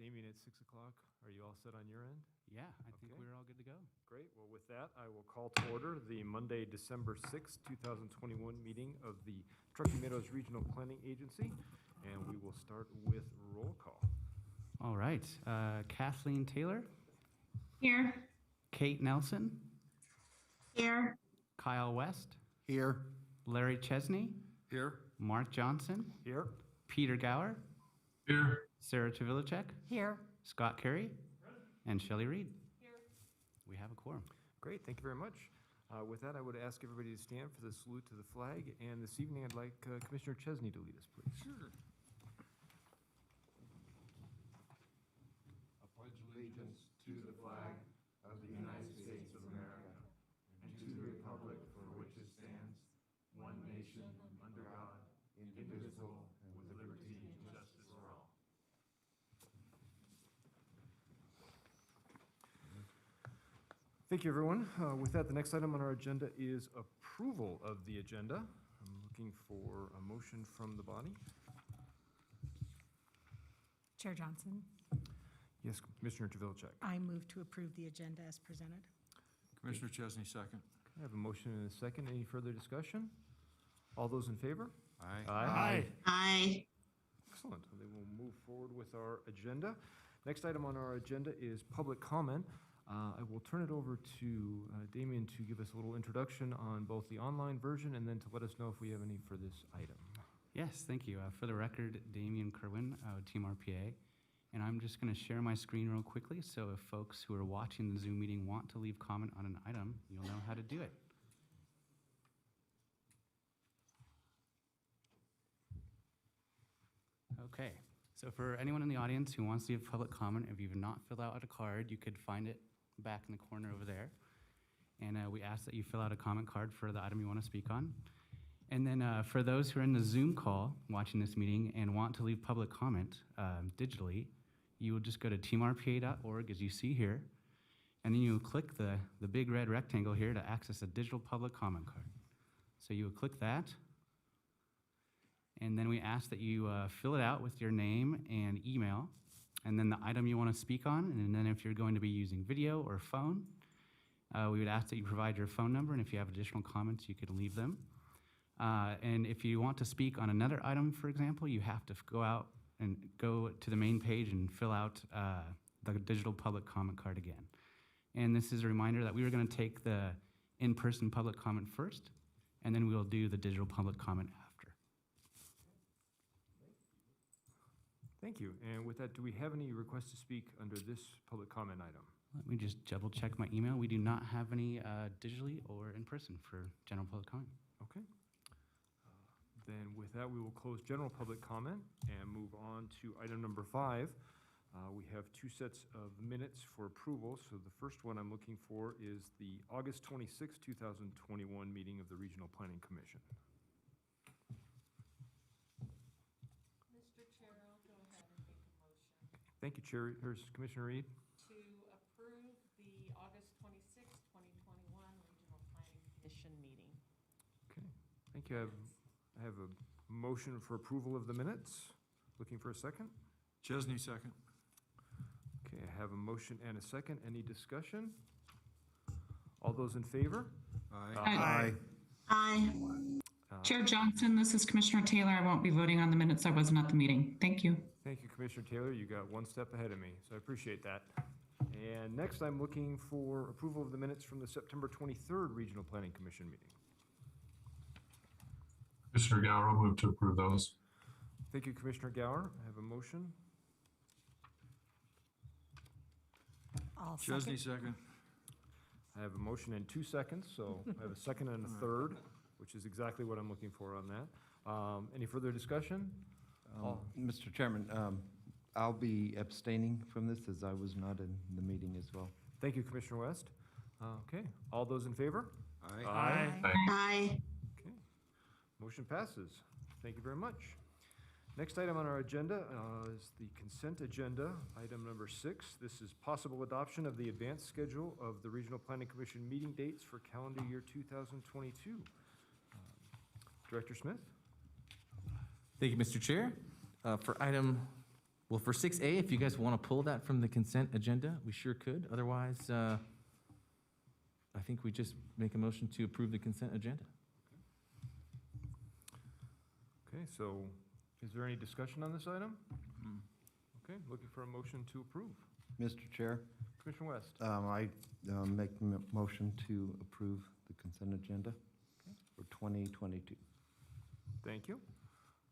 Damien, at 6 o'clock, are you all set on your end? Yeah, I think Okay. we're all good to go. Great. Well, with that, I will call to order the Monday, December 6th, 2021 meeting of the Truckee Meadows Regional Planning Agency, and we will start with roll call. All right, Kathleen Taylor, Here. Kate Nelson, Here. Kyle West, Here. Larry Chesney, Here. Mark Johnson, Here? Peter Gower, Here. Sarah Chavilicek, Here. Scott Carey, and Shelley Reed. We have a quorum. Great, thank you very much. With that, I would ask everybody to stand for the salute to the flag, and this evening I'd like Commissioner Chesney to lead us, please. Sure. I pledge allegiance to the flag of the United States of America and to the republic for which it stands, one nation, under God, indivisible, with liberty and justice for all. Thank you, everyone. With that, the next item on our agenda is approval of the agenda. I'm looking for a motion from the body. Chair Johnson, Yes, Commissioner Chavilicek. I move to approve the agenda as presented. Commissioner Chesney, second. I have a motion and a second. Any further discussion? All those in favor? Aye. Aye. Excellent. Then we'll move forward with our agenda. Next item on our agenda is public comment. I will turn it over to Damien to give us a little introduction on both the online version and then to let us know if we have any for this item. Yes, thank you. For the record, Damian Kerwin, Team RPA. And I'm just going to share my screen real quickly, so if folks who are watching the Zoom meeting want to leave comment on an item, you'll know how to do it. Okay, so for anyone in the audience who wants to leave public comment, if you've not filled out a card, you could find it back in the corner over there. And we ask that you fill out a comment card for the item you want to speak on. And then for those who are in the Zoom call watching this meeting and want to leave public comment digitally, you will just go to teamrpa.org as you see here, and then you will click the big red rectangle here to access a digital public comment card. So you will click that, and then we ask that you fill it out with your name and email, and then the item you want to speak on, and then if you're going to be using video or phone, we would ask that you provide your phone number, and if you have additional comments, you could leave them. And if you want to speak on another item, for example, you have to go out and go to the main page and fill out the digital public comment card again. And this is a reminder that we were going to take the in-person public comment first, and then we'll do the digital public comment after. Thank you. And with that, do we have any requests to speak under this public comment item? Let me just double check my email. We do not have any digitally or in person for general public comment. Okay. Then with that, we will close general public comment and move on to item number 5. We have 2 sets of minutes for approval. So the first one I'm looking for is the August 26, 2021 meeting of the Regional Planning Commission. Mr. Chair, I'll go ahead and make a motion Thank you, Chair. Here's Commissioner Reed. to approve the August 26, 2021 Regional Planning Commission meeting. Okay, thank you. I have a motion for approval of the minutes. Looking for a second? Chesney, second. Okay, I have a motion and a second. Any discussion? All those in favor? Aye. Aye. Chair Johnson, this is Commissioner Taylor. I won't be voting on the minutes. I wasn't at the meeting. Thank you. Thank you, Commissioner Taylor. You got one step ahead of me, so I appreciate that. And next, I'm looking for approval of the minutes from the September 23rd Regional Planning Commission meeting. Commissioner Gower, I'll move to approve those. Thank you, Commissioner Gower. I have a motion. I'll Chesney, second. second. I have a motion and 2 seconds, so I have a second and a third, which is exactly what I'm looking for on that. Any further discussion? Mr. Chairman, I'll be abstaining from this as I was not in the meeting as well. Thank you, Commissioner West. Okay, all those in favor? Aye. Aye. Okay, motion passes. Thank you very much. Next item on our agenda is the consent agenda, item number 6. This is possible adoption of the advanced schedule of the Regional Planning Commission meeting dates for calendar year 2022. Director Smith? Thank you, Mr. Chair. For item Well, for 6A, if you guys want to pull that from the consent agenda, we sure could. Otherwise, I think we just make a motion to approve the consent agenda. Okay, so is there any discussion on this item? Okay, looking for a motion to approve. Mr. Chair, Commissioner West? I make a motion to approve the consent agenda for 2022. Thank you.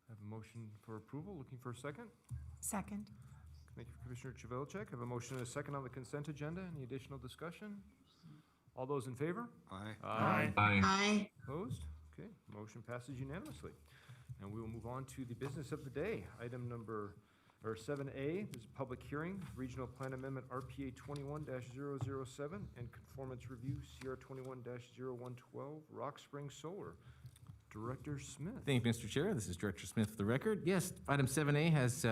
I have a motion for approval. Looking for a second? Second. Thank you, Commissioner Chvelchek. I have a motion and a second on the consent agenda. Any additional discussion? All those in favor? Aye. Aye. Opposed? Okay, motion passes unanimously. And we will move on to the business of the day. Item number, or 7A, this is a public hearing, Regional Plan Amendment RPA 21-007 and Conformance Review CR 21-0112, Rock Spring Solar. Director Smith. Thank you, Mr. Chair. This is Director Smith for the record. Yes, item 7A has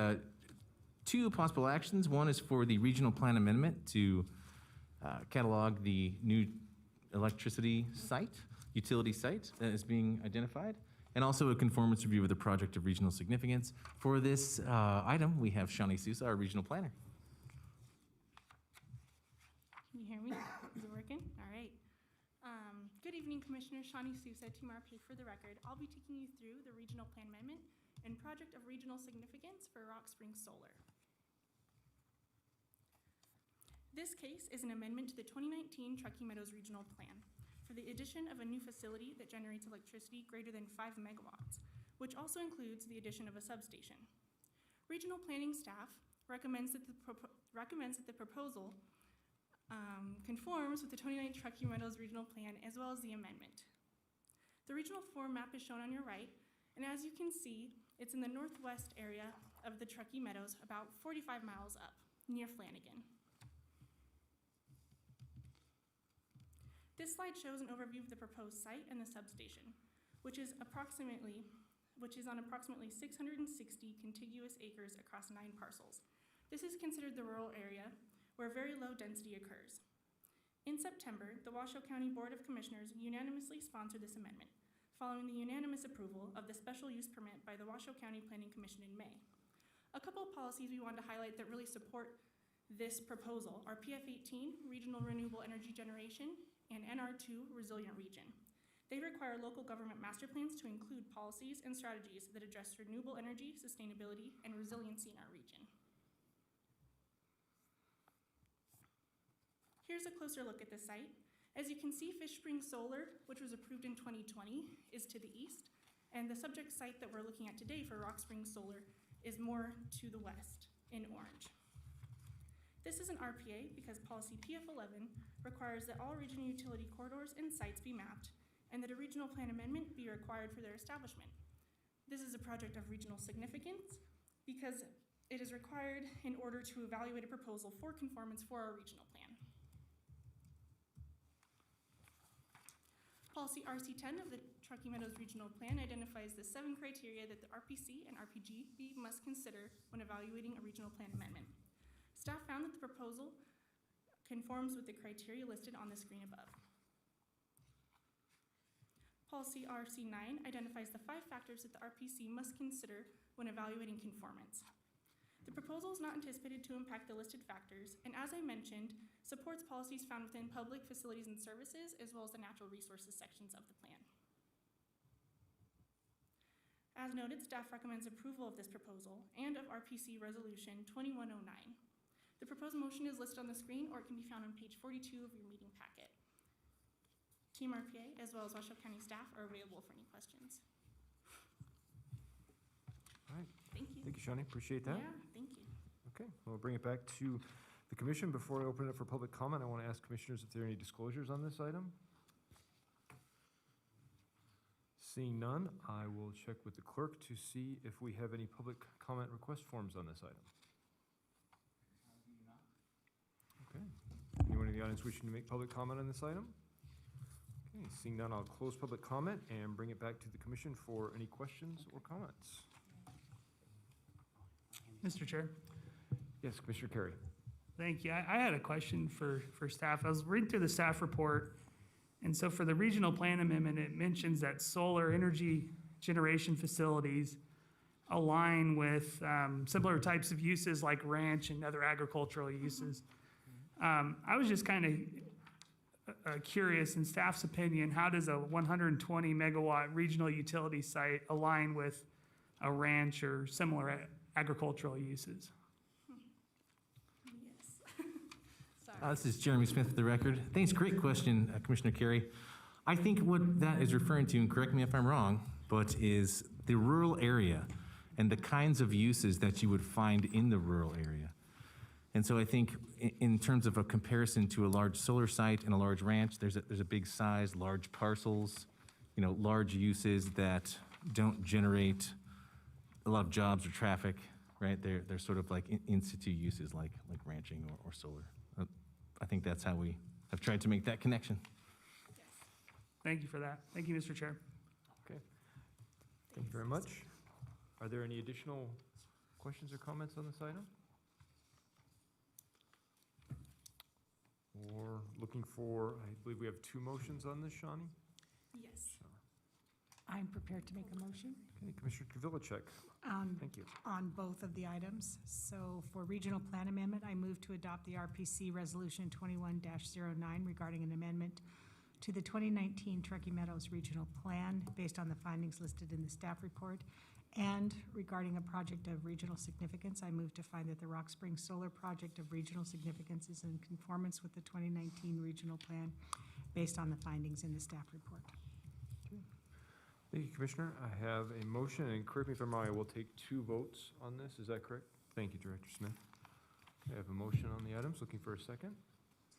two possible actions. One is for the regional plan amendment to catalog the new electricity site, utility site that is being identified, and also a conformance review of the project of regional significance. For this item, we have Shawnee Sousa, our regional planner. Can you hear me? Is it working? All right. Good evening, Commissioner. Shawnee Sousa, Team RP for the record. I'll be taking you through the regional plan amendment and project of regional significance for Rock Spring Solar. This case is an amendment to the 2019 Truckee Meadows Regional Plan for the addition of a new facility that generates electricity greater than 5 megawatts, which also includes the addition of a substation. Regional planning staff recommends that the proposal conforms with the 2019 Truckee Meadows Regional Plan as well as the amendment. The regional form map is shown on your right, and as you can see, it's in the northwest area of the Truckee Meadows, about 45 miles up, near Flanagan. This slide shows an overview of the proposed site and the substation, which is on approximately 660 contiguous acres across 9 parcels. This is considered the rural area where very low density occurs. In September, the Washoe County Board of Commissioners unanimously sponsored this amendment, following the unanimous approval of the special use permit by the Washoe County Planning Commission in May. A couple of policies we wanted to highlight that really support this proposal are PF18, Regional Renewable Energy Generation, and NR2, Resilient Region. They require local government master plans to include policies and strategies that address renewable energy, sustainability, and resiliency in our region. Here's a closer look at the site. As you can see, Fish Spring Solar, which was approved in 2020, is to the east, and the subject site that we're looking at today for Rock Spring Solar is more to the west in orange. This is an RPA because policy PF11 requires that all regional utility corridors and sites be mapped and that a regional plan amendment be required for their establishment. This is a project of regional significance because it is required in order to evaluate a proposal for conformance for our regional plan. Policy RC10 of the Truckee Meadows Regional Plan identifies the 7 criteria that the RPC and RPGB must consider when evaluating a regional plan amendment. Staff found that the proposal conforms with the criteria listed on the screen above. Policy RC9 identifies the 5 factors that the RPC must consider when evaluating conformance. The proposal is not anticipated to impact the listed factors, and as I mentioned, supports policies found within public facilities and services, as well as the natural resources sections of the plan. As noted, staff recommends approval of this proposal and of RPC Resolution 2109. The proposed motion is listed on the screen, or it can be found on page 42 of your meeting packet. Team RPA, as well as Washoe County staff, are available for any questions. All right. Thank you. Thank you, Shawnee. Appreciate that. Yeah, thank you. Okay, we'll bring it back to the commission. Before I open it up for public comment, I want to ask commissioners if there are any disclosures on this item. Seeing none, I will check with the clerk to see if we have any public comment request forms on this item. Okay. Anyone in the audience wishing to make public comment on this item? Okay, seeing none, I'll close public comment and bring it back to the commission for any questions or comments. Mr. Chair. Yes, Commissioner Carey. Thank you. I had a question for staff. I was reading through the staff report, and so for the regional plan amendment, it mentions that solar energy generation facilities align with similar types of uses like ranch and other agricultural uses. I was just kind of curious, in staff's opinion, how does a 120 megawatt regional utility site align with a ranch or similar agricultural uses? Yes. Sorry. This is Jeremy Smith for the record. Thanks, great question, Commissioner Carey. I think what that is referring to, and correct me if I'm wrong, but is the rural area and the kinds of uses that you would find in the rural area. And so I think in terms of a comparison to a large solar site and a large ranch, there's a big size, large parcels, large uses that don't generate a lot of jobs or traffic, right? They're sort of like in situ uses like ranching or solar. I think that's how we have tried to make that connection. Thank you for that. Thank you, Mr. Chair. Okay. Thank you very much. Are there any additional questions or comments on this item? Or looking for, I believe we have 2 motions on this, Shawnee? Yes. I'm prepared to make a motion Okay, Commissioner Kvilichek, thank you. on both of the items. So for regional plan amendment, I move to adopt the RPC Resolution 21-09 regarding an amendment to the 2019 Truckee Meadows Regional Plan based on the findings listed in the staff report. And regarding a project of regional significance, I move to find that the Rock Springs Solar Project of regional significance is in conformance with the 2019 Regional Plan based on the findings in the staff report. Thank you, Commissioner. I have a motion, and correct me if I'm wrong, I will take 2 votes on this. Is that correct? Thank you, Director Smith. I have a motion on the items. Looking for a second.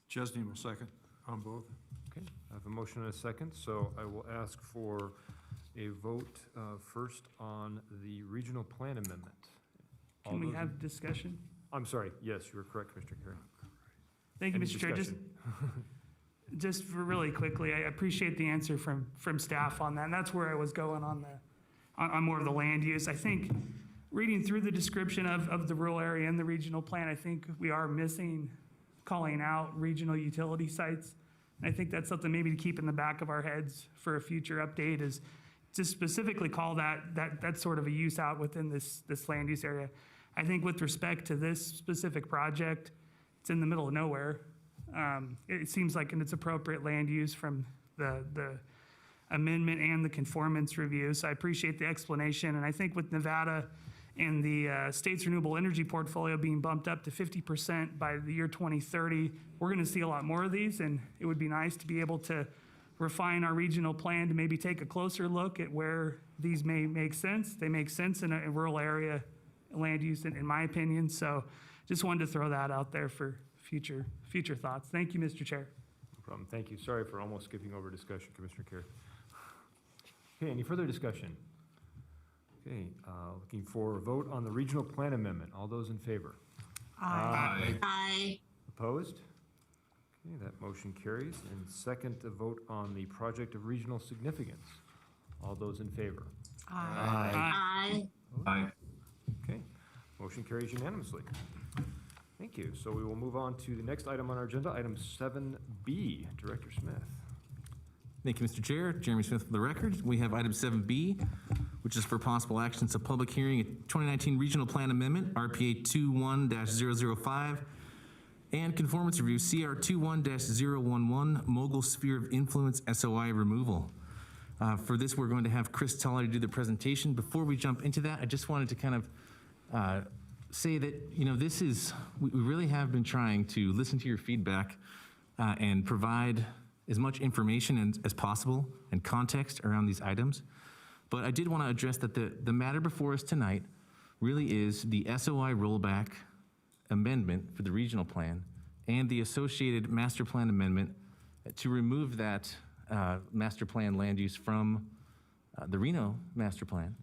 Chesney will second on both. Okay, I have a motion and a second, so I will ask for a vote first on the regional plan amendment. All Can we those in- have discussion? I'm sorry, yes, you were correct, Commissioner Carey. Thank you, Any Mr. Chair. discussion? Just for really quickly, I appreciate the answer from staff on that, and that's where I was going on more of the land use. I think reading through the description of the rural area and the regional plan, I think we are missing calling out regional utility sites. And I think that's something maybe to keep in the back of our heads for a future update, is to specifically call that sort of a use out within this land use area. I think with respect to this specific project, it's in the middle of nowhere. It seems like it's appropriate land use from the amendment and the conformance review. So I appreciate the explanation. And I think with Nevada and the state's renewable energy portfolio being bumped up to 50% by the year 2030, we're going to see a lot more of these. And it would be nice to be able to refine our regional plan to maybe take a closer look at where these may make sense. They make sense in a rural area land use, in my opinion. So just wanted to throw that out there for future thoughts. Thank you, Mr. Chair. No problem, thank you. Sorry for almost skipping over discussion, Commissioner Carey. Okay, any further discussion? Okay, looking for a vote on the regional plan amendment. All those in favor? Aye. Aye. Opposed? Okay, that motion carries. And second, a vote on the project of regional significance. All those in favor? Aye. Aye. Aye. Okay, motion carries unanimously. Thank you. So we will move on to the next item on our agenda, item 7B. Director Smith. Thank you, Mr. Chair. Jeremy Smith for the record. We have item 7B, which is for possible action. It's a public hearing, a 2019 Regional Plan Amendment, RPA 21-005, and conformance review, CR 21-011, Mogul Sphere of Influence SOI removal. For this, we're going to have Chris Toller do the presentation. Before we jump into that, I just wanted to kind of say that, we really have been trying to listen to your feedback and provide as much information as possible and context around these items. But I did want to address that the matter before us tonight really is the SOI rollback amendment for the regional plan and the associated master plan amendment to remove that master plan land use from the Reno master plan.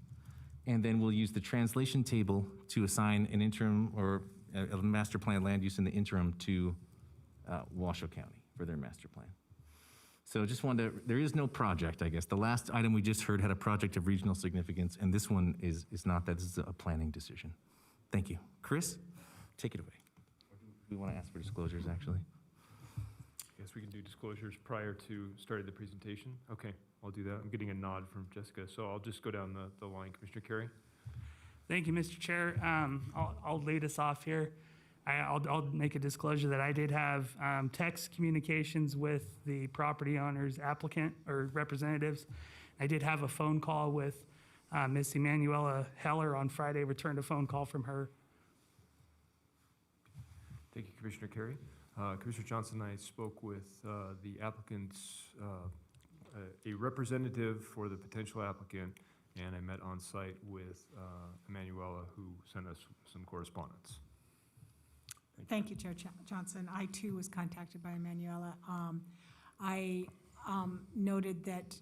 And then we'll use the translation table to assign an interim or a master plan land use in the interim to Washoe County for their master plan. So just wanted to, there is no project, I guess. The last item we just heard had a project of regional significance, and this one is not that. This is a planning decision. Thank you. Chris, take it away. We want to ask for disclosures, actually. Guess we can do disclosures prior to starting the presentation. Okay, I'll do that. I'm getting a nod from Jessica, so I'll just go down the line. Commissioner Carey? Thank you, Mr. Chair. I'll lead us off here. I'll make a disclosure that I did have text communications with the property owner's applicant or representatives. I did have a phone call with Miss Emanuela Heller on Friday, returned a phone call from her. Thank you, Commissioner Carey. Commissioner Johnson and I spoke with the applicant's, a representative for the potential applicant, and I met on site with Emanuela, who sent us some correspondence. Thank you, Chair Johnson. I too was contacted by Emanuela. I noted that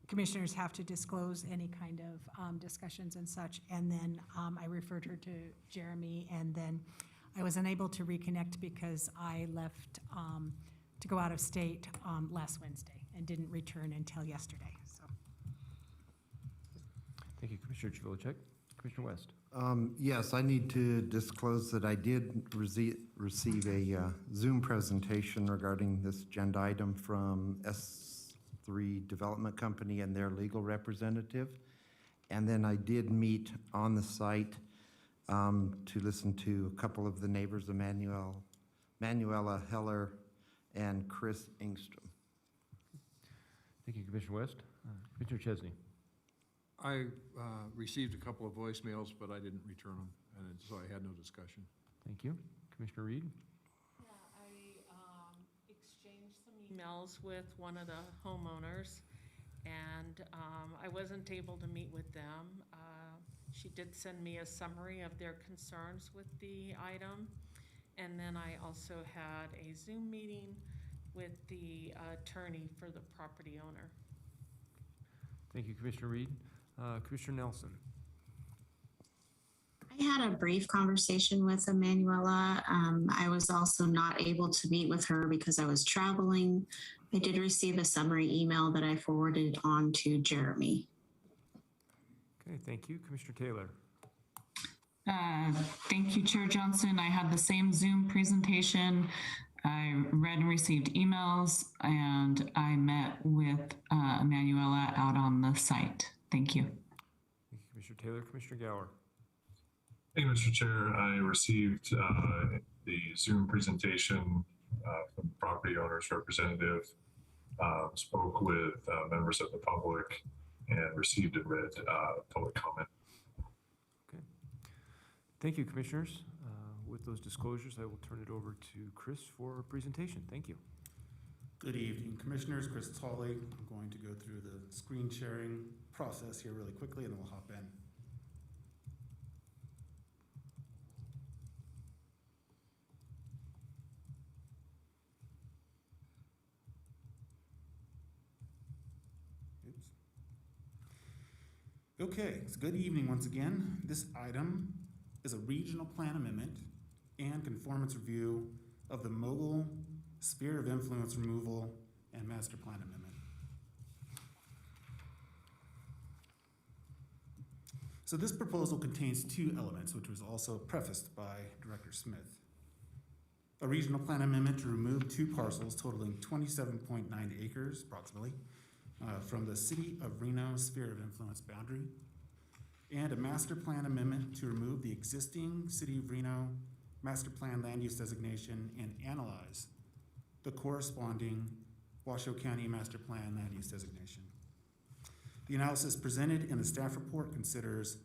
commissioners have to disclose any kind of discussions and such, and then I referred her to Jeremy, and then I was unable to reconnect because I left to go out of state last Wednesday and didn't return until yesterday, so. Thank you, Commissioner Chivilicek. Commissioner West. Yes, I need to disclose that I did receive a Zoom presentation regarding this agenda item from S3 Development Company and their legal representative. And then I did meet on the site to listen to a couple of the neighbors, Manuela Heller and Chris Engstrom. Thank you, Commissioner West. Commissioner Chesney. I received a couple of voicemails, but I didn't return them, and so I had no discussion. Thank you. Commissioner Reed. Yeah, I exchanged some emails with one of the homeowners, and I wasn't able to meet with them. She did send me a summary of their concerns with the item, and then I also had a Zoom meeting with the attorney for the property owner. Thank you, Commissioner Reed. Commissioner Nelson. I had a brief conversation with Emanuela. I was also not able to meet with her because I was traveling. I did receive a summary email that I forwarded on to Jeremy. Okay, thank you. Commissioner Taylor. Thank you, Chair Johnson. I had the same Zoom presentation. I read and received emails, and I met with Emanuela out on the site. Thank you. Thank you, Commissioner Taylor. Commissioner Gower. Thank you, Mr. Chair. I received the Zoom presentation from the property owner's representative, spoke with members of the public, and received and read public comment. Okay. Thank you, Commissioners. With those disclosures, I will turn it over to Chris for a presentation. Thank you. Good evening, Commissioners. Chris Tolley. I'm going to go through the screen sharing process here really quickly, and then we'll hop in. Oops. Okay, so good evening once again. This item is a regional plan amendment and conformance review of the Mogul Sphere of Influence Removal and Master Plan Amendment. So this proposal contains two elements, which was also prefaced by Director Smith. A regional plan amendment to remove two parcels totaling 27.9 acres, approximately, from the City of Reno Sphere of Influence boundary, and a master plan amendment to remove the existing City of Reno master plan land use designation and analyze the corresponding Washoe County master plan land use designation. The analysis presented in the staff report considers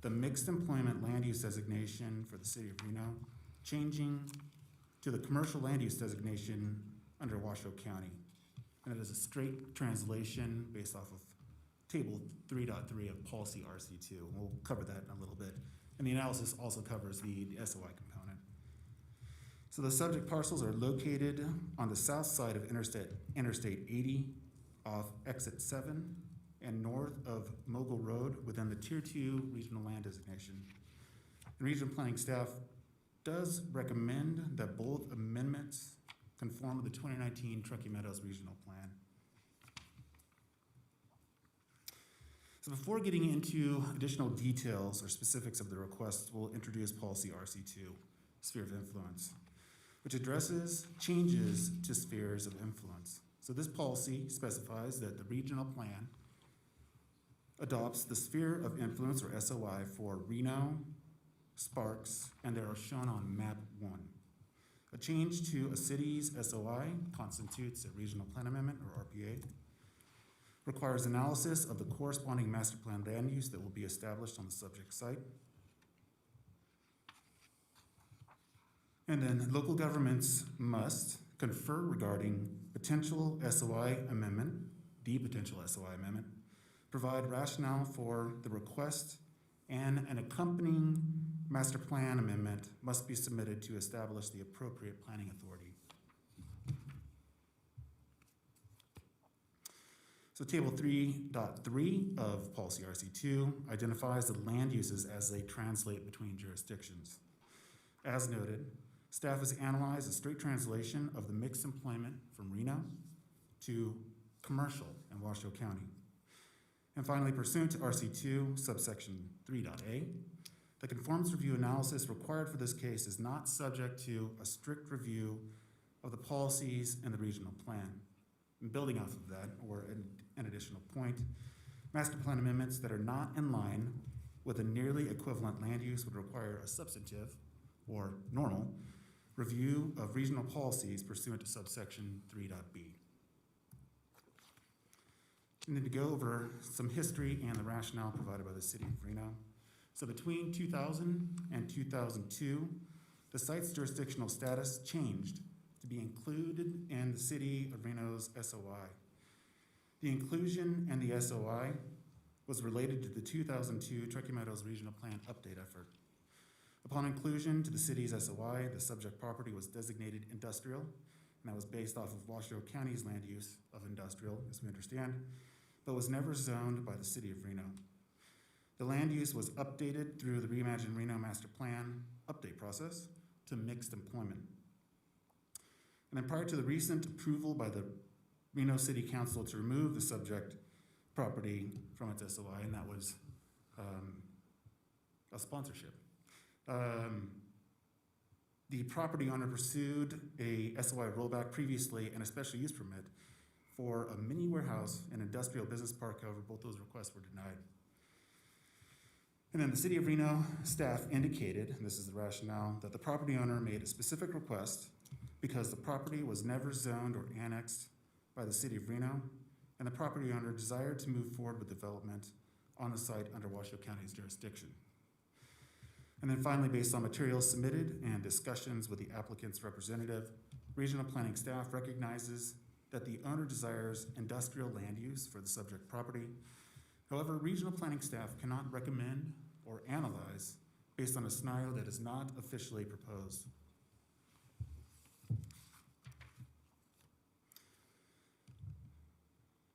the mixed employment land use designation for the City of Reno changing to the commercial land use designation under Washoe County. And it is a straight translation based off of Table 3.3 of Policy RC2. We'll cover that in a little bit. And the analysis also covers the SOI component. So the subject parcels are located on the south side of Interstate 80 off Exit 7 and north of Mogul Road within the Tier 2 regional land designation. The regional planning staff does recommend that both amendments conform with the 2019 Truckee Meadows Regional Plan. So before getting into additional details or specifics of the request, we'll introduce Policy RC2, Sphere of Influence, which addresses changes to spheres of influence. So this policy specifies that the regional plan adopts the sphere of influence, or SOI, for Reno, Sparks, and they are shown on map 1. A change to a city's SOI constitutes a regional plan amendment, or RPA, requires analysis of the corresponding master plan land use that will be established on the subject site. And then local governments must confer regarding potential SOI amendment, the potential SOI amendment, provide rationale for the request, and an accompanying master plan amendment must be submitted to establish the appropriate planning authority. So table 3.3 of policy RC2 identifies the land uses as they translate between jurisdictions. As noted, staff has analyzed a straight translation of the mixed employment from Reno to commercial in Washoe County. And finally, pursuant to RC2 subsection 3.a, the conformance review analysis required for this case is not subject to a strict review of the policies in the regional plan. And building off of that, or an additional point, master plan amendments that are not in line with a nearly equivalent land use would require a substantive, or normal, review of regional policies pursuant to subsection 3.b. And then to go over some history and the rationale provided by the city of Reno. So between 2000 and 2002, the site's jurisdictional status changed to be included in the city of Reno's SOI. The inclusion in the SOI was related to the 2002 Truckee Meadows Regional Plan update effort. Upon inclusion to the city's SOI, the subject property was designated industrial, and that was based off of Washoe County's land use of industrial, as we understand, but was never zoned by the city of Reno. The land use was updated through the Reimagine Reno Master Plan update process to mixed employment. And then prior to the recent approval by the Reno City Council to remove the subject property from its SOI, and that was a sponsorship. The property owner pursued a SOI rollback previously and a special use permit for a mini warehouse and industrial business park. However, both those requests were denied. And then the city of Reno staff indicated, and this is the rationale, that the property owner made a specific request because the property was never zoned or annexed by the city of Reno, and the property owner desired to move forward with development on the site under Washoe County's jurisdiction. And then finally, based on materials submitted and discussions with the applicant's representative, regional planning staff recognizes that the owner desires industrial land use for the subject property. However, regional planning staff cannot recommend or analyze based on a scenario that is not officially proposed.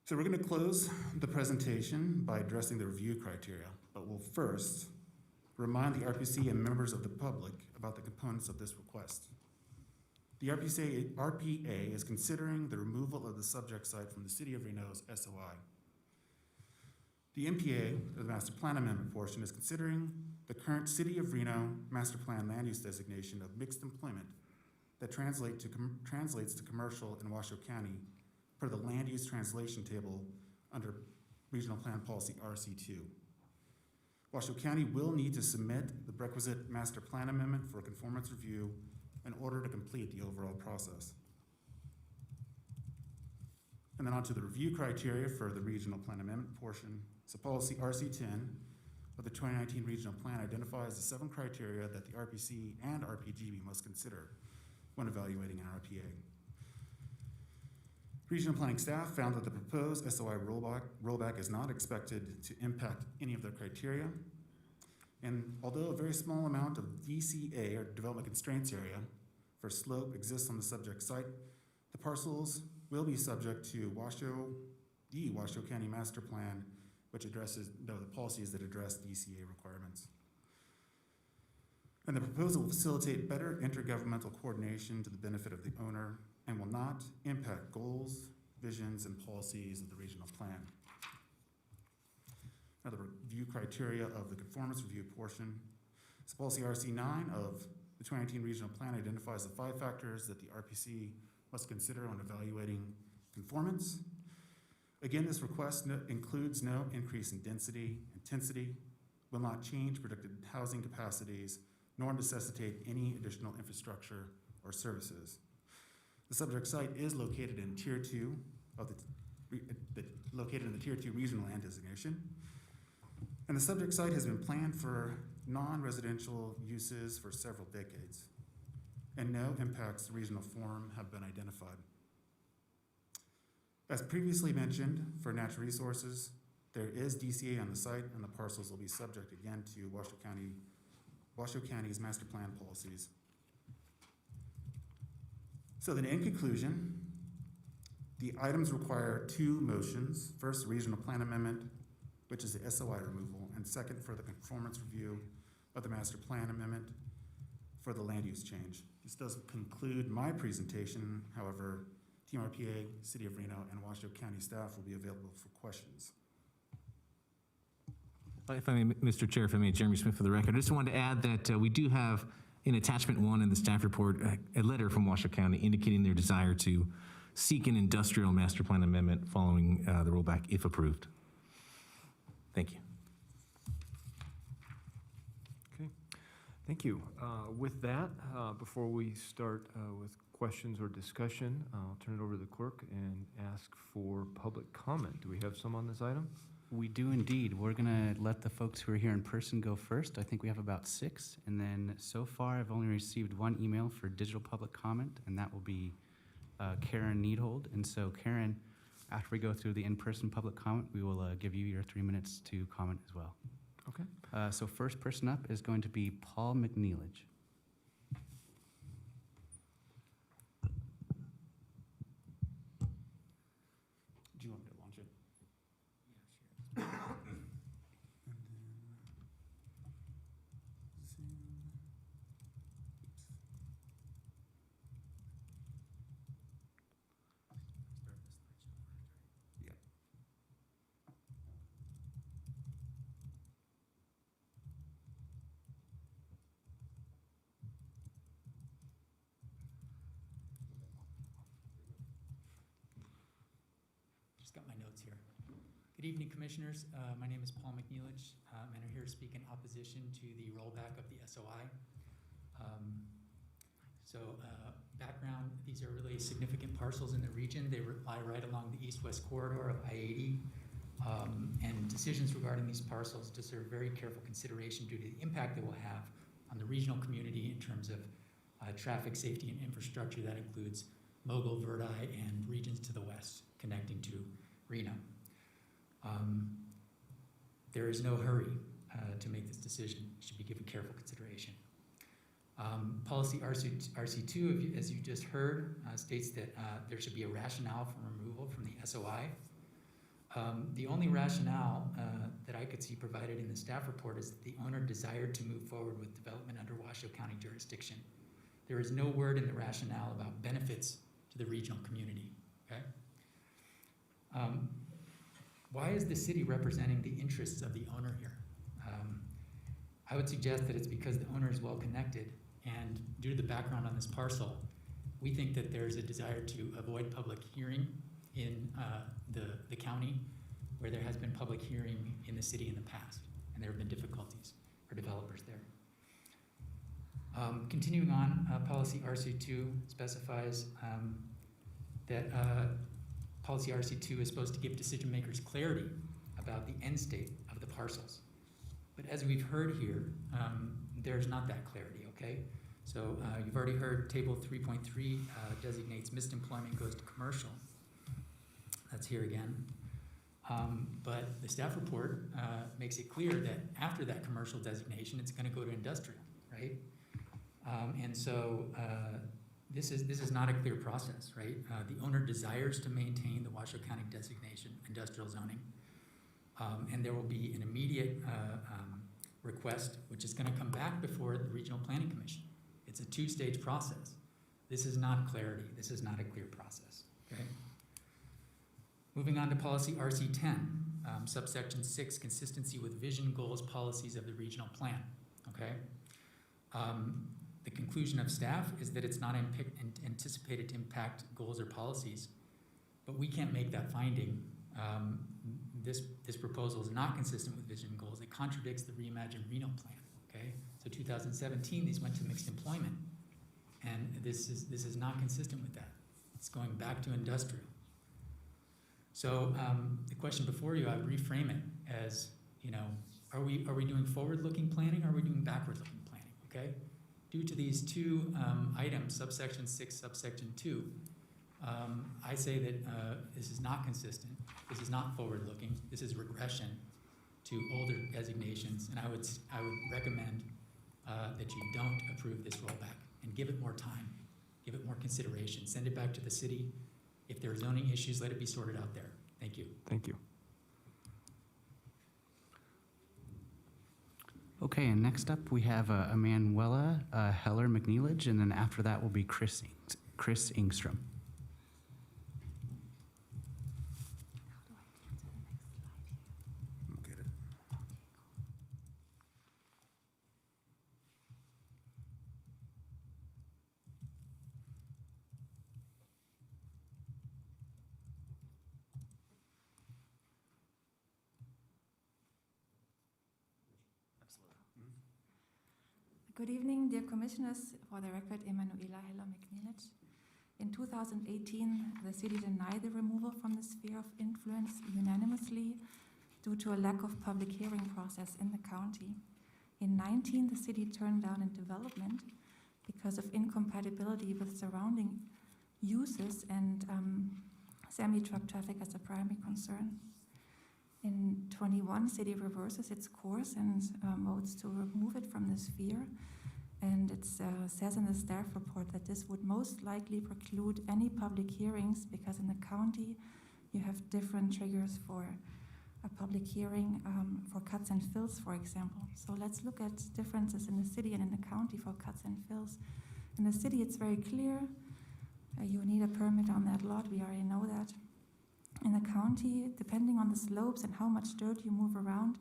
So we're going to close the presentation by addressing the review criteria, but we'll first remind the RPC and members of the public about the components of this request. The RPA is considering the removal of the subject site from the city of Reno's SOI. The MPA, the Master Plan Amendment portion, is considering the current City of Reno Master Plan land use designation of mixed employment that translates to commercial in Washoe County per the land use translation table under Regional Plan Policy RC2. Washoe County will need to submit the requisite Master Plan Amendment for a conformance review in order to complete the overall process. And then on to the review criteria for the Regional Plan Amendment portion. So policy RC10 of the 2019 Regional Plan identifies the 7 criteria that the RPC and RPGB must consider when evaluating an RPA. Regional planning staff found that the proposed SOI rollback is not expected to impact any of their criteria. And although a very small amount of DCA, or development constraints area, for slope exists on the subject site, the parcels will be subject to the Washoe County Master Plan, which addresses the policies that address DCA requirements. And the proposal will facilitate better intergovernmental coordination to the benefit of the owner and will not impact goals, visions, and policies of the regional plan. Now, the review criteria of the conformance review portion. So policy RC9 of the 2019 regional plan identifies the 5 factors that the RPC must consider when evaluating conformance. Again, this request includes no increase in density, intensity, will not change predicted housing capacities, nor necessitate any additional infrastructure or services. The subject site is located in Tier 2 of located in the Tier 2 regional land designation. And the subject site has been planned for non-residential uses for several decades, and no impacts to regional form have been identified. As previously mentioned, for natural resources, there is DCA on the site, and the parcels will be subject again to Washoe County's master plan policies. So then in conclusion, the items require two motions. First, regional plan amendment, which is the SOI removal, and second, for the conformance review of the master plan amendment for the land use change. This does conclude my presentation. However, Team RPA, City of Reno, and Washoe County staff will be available for questions. If I may, Mr. Chair, if I may, Jeremy Smith for the record. I just wanted to add that we do have in attachment 1 in the staff report a letter from Washoe County indicating their desire to seek an industrial master plan amendment following the rollback if approved. Thank you. Okay, thank you. With that, before we start with questions or discussion, I'll turn it over to the clerk and ask for public comment. Do we have some on this item? We do indeed. We're going to let the folks who are here in person go first. I think we have about 6. And then so far, I've only received 1 email for digital public comment, and that will be Karen Needhold. And so Karen, after we go through the in-person public comment, we will give you your 3 minutes to comment as well. Okay. So first person up is going to be Paul McNeilage. Do you want me to launch it? Just got my notes here. Good evening, Commissioners. My name is Paul McNeilage, and I'm here to speak in opposition to the rollback of the SOI. Background, these are really significant parcels in the region. They lie right along the east-west corridor of I-80, and decisions regarding these parcels deserve very careful consideration due to the impact they will have on the regional community in terms of traffic safety and infrastructure. That includes Mogul, Verdi, and regions to the west connecting to Reno. There is no hurry to make this decision. It should be given careful consideration. Policy RC2, as you just heard, states that there should be a rationale for removal from the SOI. The only rationale that I could see provided in the staff report is that the owner desired to move forward with development under Washoe County jurisdiction. There is no word in the rationale about benefits to the regional community, okay? Why is the city representing the interests of the owner here? I would suggest that it's because the owner is well connected, and due to the background on this parcel, we think that there's a desire to avoid public hearing in the county where there has been public hearing in the city in the past, and there have been difficulties for developers there. Continuing on, policy RC2 specifies that policy RC2 is supposed to give decision makers clarity about the end state of the parcels. But as we've heard here, there's not that clarity, okay? So you've already heard table 3.3 designates missed employment goes to commercial. That's here again. But the staff report makes it clear that after that commercial designation, it's gonna go to industrial, right? And so this is not a clear process, right? The owner desires to maintain the Washoe County designation, industrial zoning. And there will be an immediate request, which is gonna come back before the Regional Planning Commission. It's a 2-stage process. This is not clarity. This is not a clear process, okay? Moving on to policy RC10, subsection 6, consistency with vision, goals, policies of the regional plan, okay? The conclusion of staff is that it's not anticipated to impact goals or policies, but we can't make that finding This proposal is not consistent with vision and goals. It contradicts the Reimagine Reno plan, okay? So 2017, these went to mixed employment, and this is not consistent with that. It's going back to industrial. So the question before you, I would reframe it as, you know, are we doing forward-looking planning, or are we doing backward-looking planning, okay? Due to these two items, subsection 6, subsection 2, I say that this is not consistent, this is not forward-looking, this is regression to older designations, and I would recommend that you don't approve this rollback and give it more time, give it more consideration, send it back to the city. If there are zoning issues, let it be sorted out there. Thank you. Thank you. Okay, and next up, we have Emanuela Heller McNeilage, and then after that will be Chris Ingstrom. Get it. Good evening, dear commissioners. For the record, Emanuela Heller McNeilage. In 2018, the city denied the removal from the sphere of influence unanimously due to a lack of public hearing process in the county. In 19, the city turned down a development because of incompatibility with surrounding uses and semi-truck traffic as a primary concern. In 21, city reverses its course and votes to remove it from the sphere. And it says in the staff report that this would most likely preclude any public hearings because in the county you have different triggers for a public hearing for cuts and fills, for example. So let's look at differences in the city and in the county for cuts and fills. In the city, it's very clear. You need a permit on that lot. We already know that. In the county, depending on the slopes and how much dirt you move around,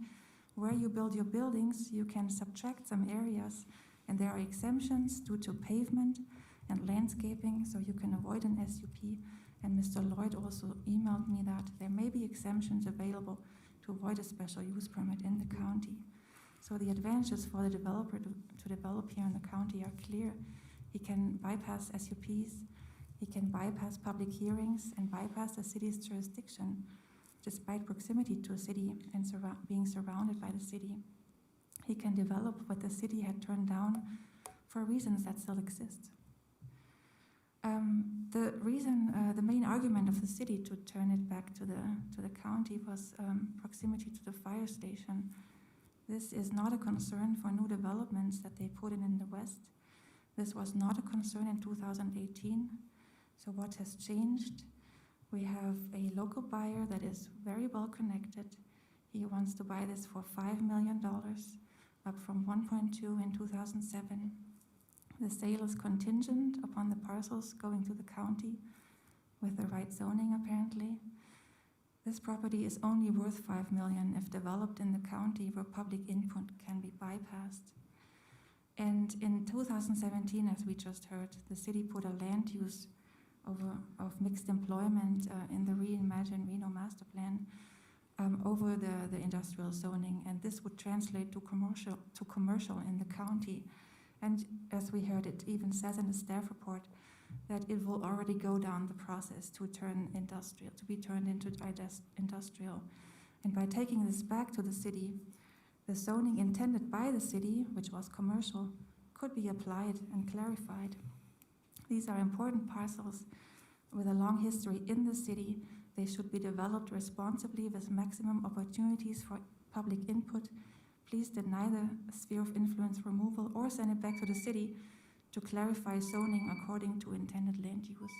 where you build your buildings, you can subtract some areas, and there are exemptions due to pavement and landscaping, so you can avoid an SUP. And Mr. Lloyd also emailed me that there may be exemptions available to avoid a special use permit in the county. So the advantages for the developer to develop here in the county are clear. He can bypass SUPs, he can bypass public hearings and bypass the city's jurisdiction, despite proximity to a city and being surrounded by the city. He can develop what the city had turned down for reasons that still exist. The main argument of the city to turn it back to the county was proximity to the fire station. This is not a concern for new developments that they put in the west. This was not a concern in 2018. So what has changed? We have a local buyer that is very well connected. He wants to buy this for $5 million, up from 1.2 in 2007. The sale is contingent upon the parcels going to the county with the right zoning, apparently. This property is only worth $5 million if developed in the county where public input can be bypassed. And in 2017, as we just heard, the city put a land use of mixed employment in the Reimagine Reno master plan over the industrial zoning, and this would translate to commercial in the county. And as we heard, it even says in the staff report that it will already go down the process to be turned into industrial. And by taking this back to the city, the zoning intended by the city, which was commercial, could be applied and clarified. These are important parcels with a long history in the city. They should be developed responsibly with maximum opportunities for public input. Please deny the sphere of influence removal or send it back to the city to clarify zoning according to intended land use.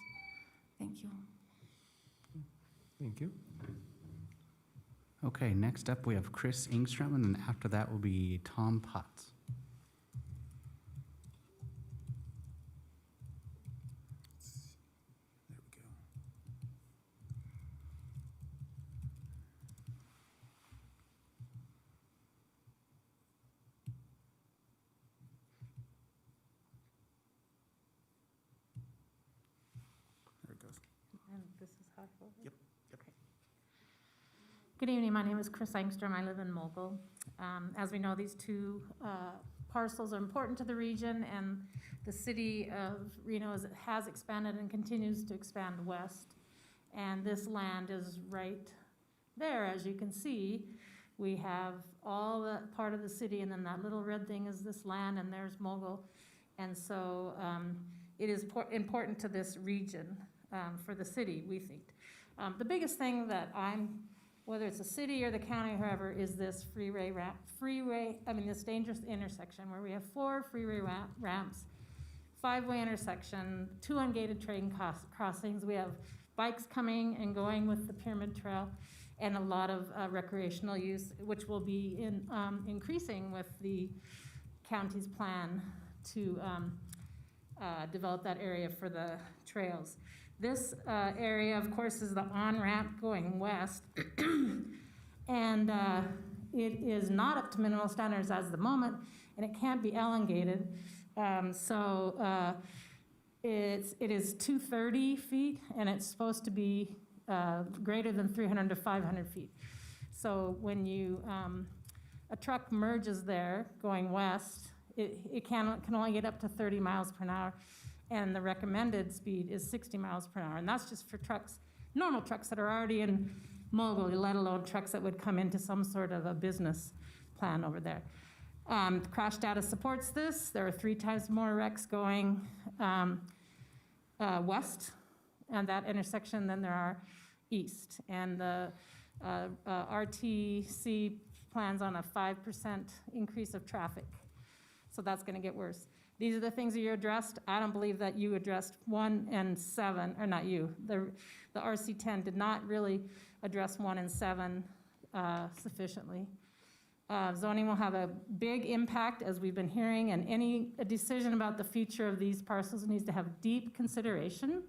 Thank you. Thank you. Okay, next up we have Chris Ingstrom, and then after that will be Tom Potts. There we go. There it goes. And this is how I vote? Yep, yep. Okay. Good evening, my name is Chris Engstrom, I live in Mogul. As we know, these two parcels are important to the region, and the city of Reno has expanded and continues to expand west. And this land is right there, as you can see. We have all the part of the city, and then that little red thing is this land, and there's Mogul. And so it is important to this region for the city, we think. The biggest thing that whether it's the city or the county, or whoever, is this this dangerous intersection where we have 4 freeway ramps, 5-way intersection, 2 ungated train crossings. We have bikes coming and going with the Pyramid Trail, and a lot of recreational use, which will be increasing with the county's plan to develop that area for the trails. This area, of course, is the on-ramp going west, and it is not up to minimal standards as the moment, and it can't be elongated. It is 230 feet, and it's supposed to be greater than 300 to 500 feet. So when a truck merges there going west, it can only get up to 30 miles per hour. And the recommended speed is 60 miles per hour. And that's just for trucks, normal trucks that are already in Mogul, let alone trucks that would come into some sort of a business plan over there. Crash data supports this. There are 3 times more wrecks going west and that intersection than there are east. And the RTC plans on a 5% increase of traffic. So that's gonna get worse. These are the things that you addressed. I don't believe that you addressed 1 and 7, or not you. The RC10 did not really address 1 and 7 sufficiently. Zoning will have a big impact, as we've been hearing, and any decision about the future of these parcels needs to have deep consideration.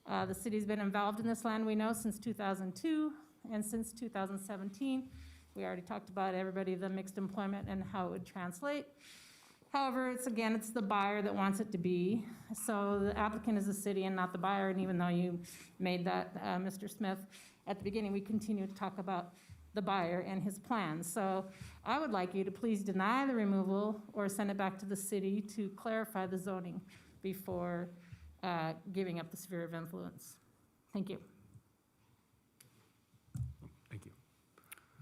The city's been involved in this land, we know, since 2002, and since 2017. We already talked about everybody, the mixed employment and how it would translate. However, it's the buyer that wants it to be. So the applicant is the city and not the buyer, and even though you made that, Mr. Smith, at the beginning, we continue to talk about the buyer and his plans. So I would like you to please deny the removal or send it back to the city to clarify the zoning before giving up the sphere of influence. Thank you. Thank you.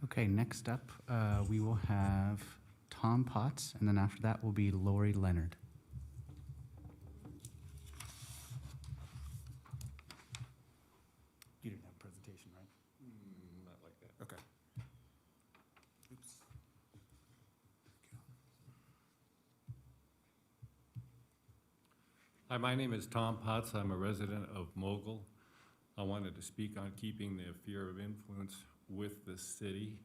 Okay, next up, we will have Tom Potts, and then after that will be Lori Leonard. You didn't have a presentation, right? Not like that. Okay. Oops. Hi, my name is Tom Potts. I'm a resident of Mogul. I wanted to speak on keeping the sphere of influence with the city.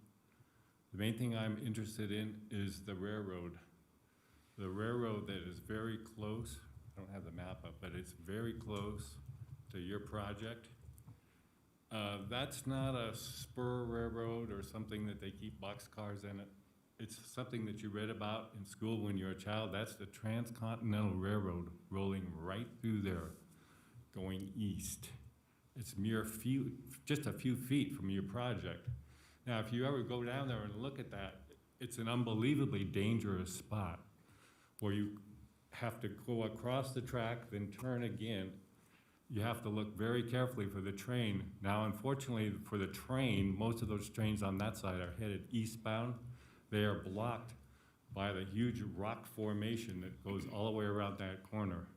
The main thing I'm interested in is the railroad. The railroad that is very close, I don't have the map up, but it's very close to your project. That's not a spur railroad or something that they keep boxcars in it. It's something that you read about in school when you were a child. That's the Transcontinental Railroad rolling right through there, going east. It's just a few feet from your project. Now, if you ever go down there and look at that, it's an unbelievably dangerous spot where you have to go across the track, then turn again. You have to look very carefully for the train. Now, unfortunately for the train, most of those trains on that side are headed eastbound. They are blocked by the huge rock formation that goes all the way around that corner.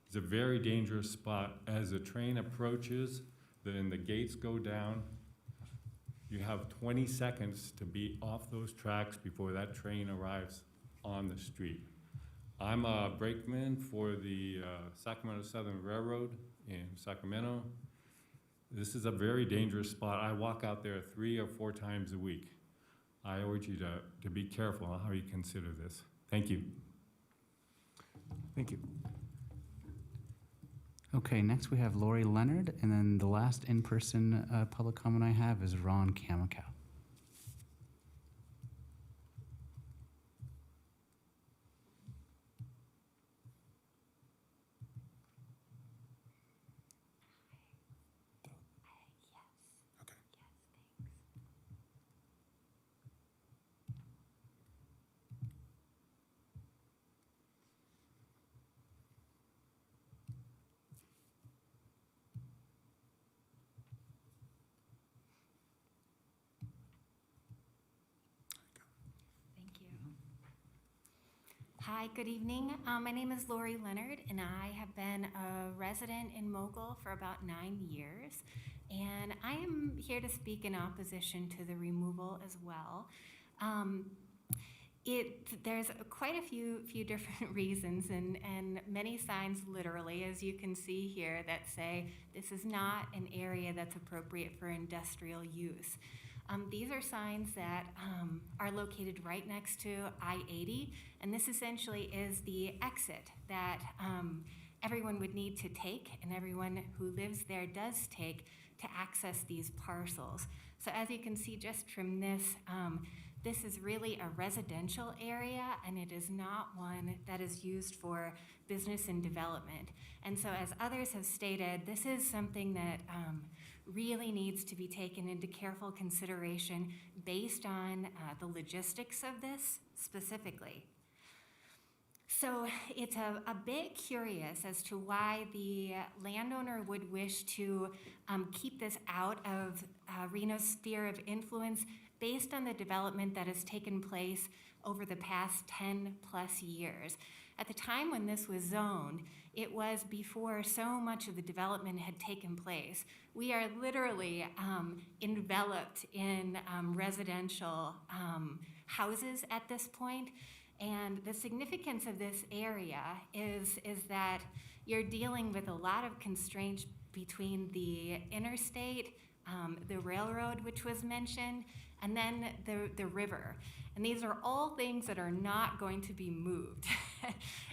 It's a very dangerous spot. As the train approaches, then the gates go down. You have 20 seconds to be off those tracks before that train arrives on the street. I'm a brakeman for the Sacramento Southern Railroad in Sacramento. This is a very dangerous spot. I walk out there 3 or 4 times a week. I urge you to be careful on how you consider this. Thank you. Thank you. Okay, next we have Lori Leonard, and then the last in-person public comment I have is Ron Kamikow. Hi, good evening. My name is Lori Leonard, and I have been a resident in Mogul for about 9 years. And I am here to speak in opposition to the removal as well. There's quite a few different reasons and many signs literally, as you can see here, that say this is not an area that's appropriate for industrial use. These are signs that are located right next to I-80, and this essentially is the exit that everyone would need to take, and everyone who lives there does take to access these parcels. So as you can see just from this, this is really a residential area, and it is not one that is used for business and development. And so as others have stated, this is something that really needs to be taken into careful consideration based on the logistics of this specifically. So it's a bit curious as to why the landowner would wish to keep this out of Reno's sphere of influence based on the development that has taken place over the past 10 plus years. At the time when this was zoned, it was before so much of the development had taken place. We are literally enveloped in residential houses at this point. And the significance of this area is that you're dealing with a lot of constraints between the interstate, the railroad, which was mentioned, and then the river. And these are all things that are not going to be moved.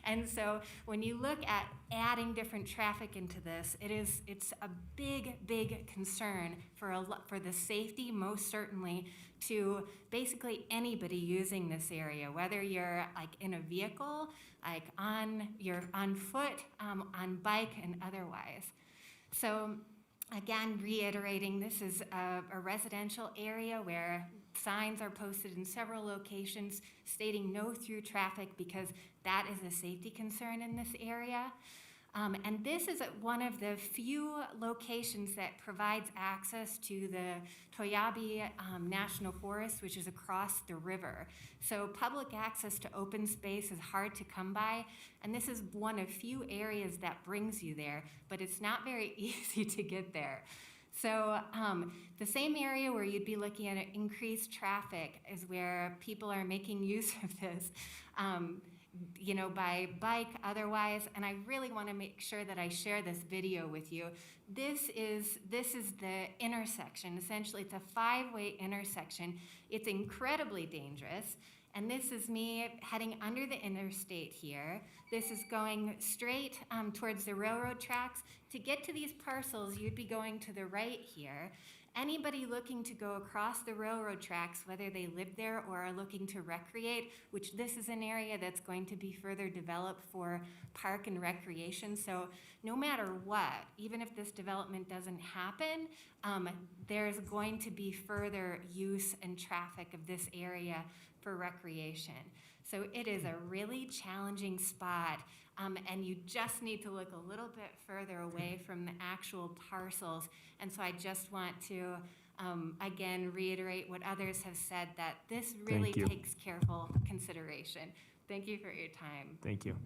And so when you look at adding different traffic into this, it's a big concern for the safety, most certainly, to basically anybody using this area, whether you're like in a vehicle, like you're on foot, on bike, and otherwise. So again, reiterating, this is a residential area where signs are posted in several locations stating no through traffic because that is a safety concern in this area. And this is one of the few locations that provides access to the Toyabe National Forest, which is across the river. So public access to open space is hard to come by, and this is one of few areas that brings you there, but it's not very easy to get there. So the same area where you'd be looking at increased traffic is where people are making use of this, by bike, otherwise, and I really want to make sure that I share this video with you. This is the intersection. Essentially, it's a 5-way intersection. It's incredibly dangerous. And this is me heading under the interstate here. This is going straight towards the railroad tracks. To get to these parcels, you'd be going to the right here. Anybody looking to go across the railroad tracks, whether they live there or are looking to recreate, which this is an area that's going to be further developed for park and recreation. So no matter what, even if this development doesn't happen, there's going to be further use and traffic of this area for recreation. So it is a really challenging spot, and you just need to look a little bit further away from the actual parcels. And so I just want to, again, reiterate what others have said, that this really takes careful consideration. Thank you for your time. Thank you.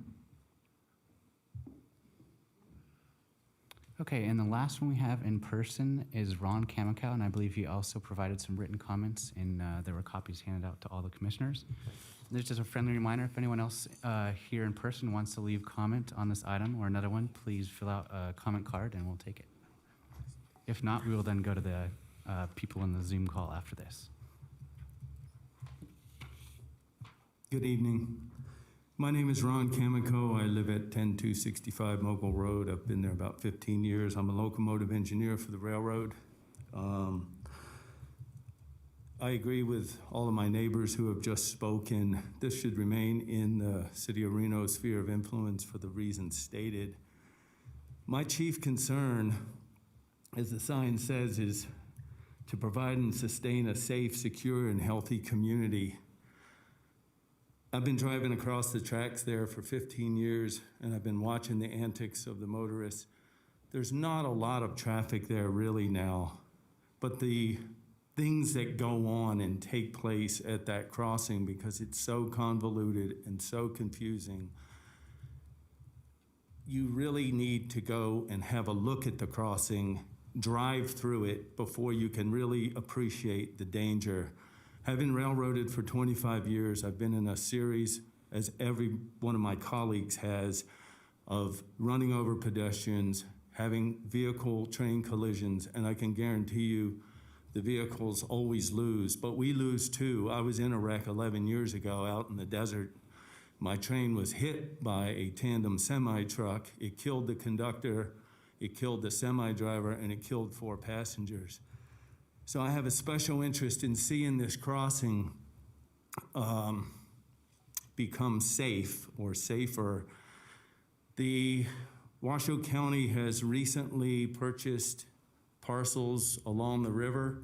Okay, and the last one we have in person is Ron Kamikow, and I believe he also provided some written comments, and there were copies handed out to all the commissioners. There's just a friendly reminder, if anyone else here in person wants to leave comment on this item or another one, please fill out a comment card and we'll take it. If not, we will then go to the people in the Zoom call after this. Good evening. My name is Ron Kamikow. I live at 10265 Mogul Road. I've been there about 15 years. I'm a locomotive engineer for the railroad. I agree with all of my neighbors who have just spoken. This should remain in the City of Reno's sphere of influence for the reasons stated. My chief concern, as the sign says, is to provide and sustain a safe, secure, and healthy community. I've been driving across the tracks there for 15 years, and I've been watching the antics of the motorists. There's not a lot of traffic there really now, but the things that go on and take place at that crossing because it's so convoluted and so confusing. You really need to go and have a look at the crossing, drive through it before you can really appreciate the danger. Having railroaded for 25 years, I've been in a series, as every one of my colleagues has, of running over pedestrians, having vehicle-train collisions, and I can guarantee you the vehicles always lose, but we lose too. I was in a wreck 11 years ago out in the desert. My train was hit by a tandem semi-truck. It killed the conductor, it killed the semi-driver, and it killed 4 passengers. So I have a special interest in seeing this crossing become safe or safer. The Washoe County has recently purchased parcels along the river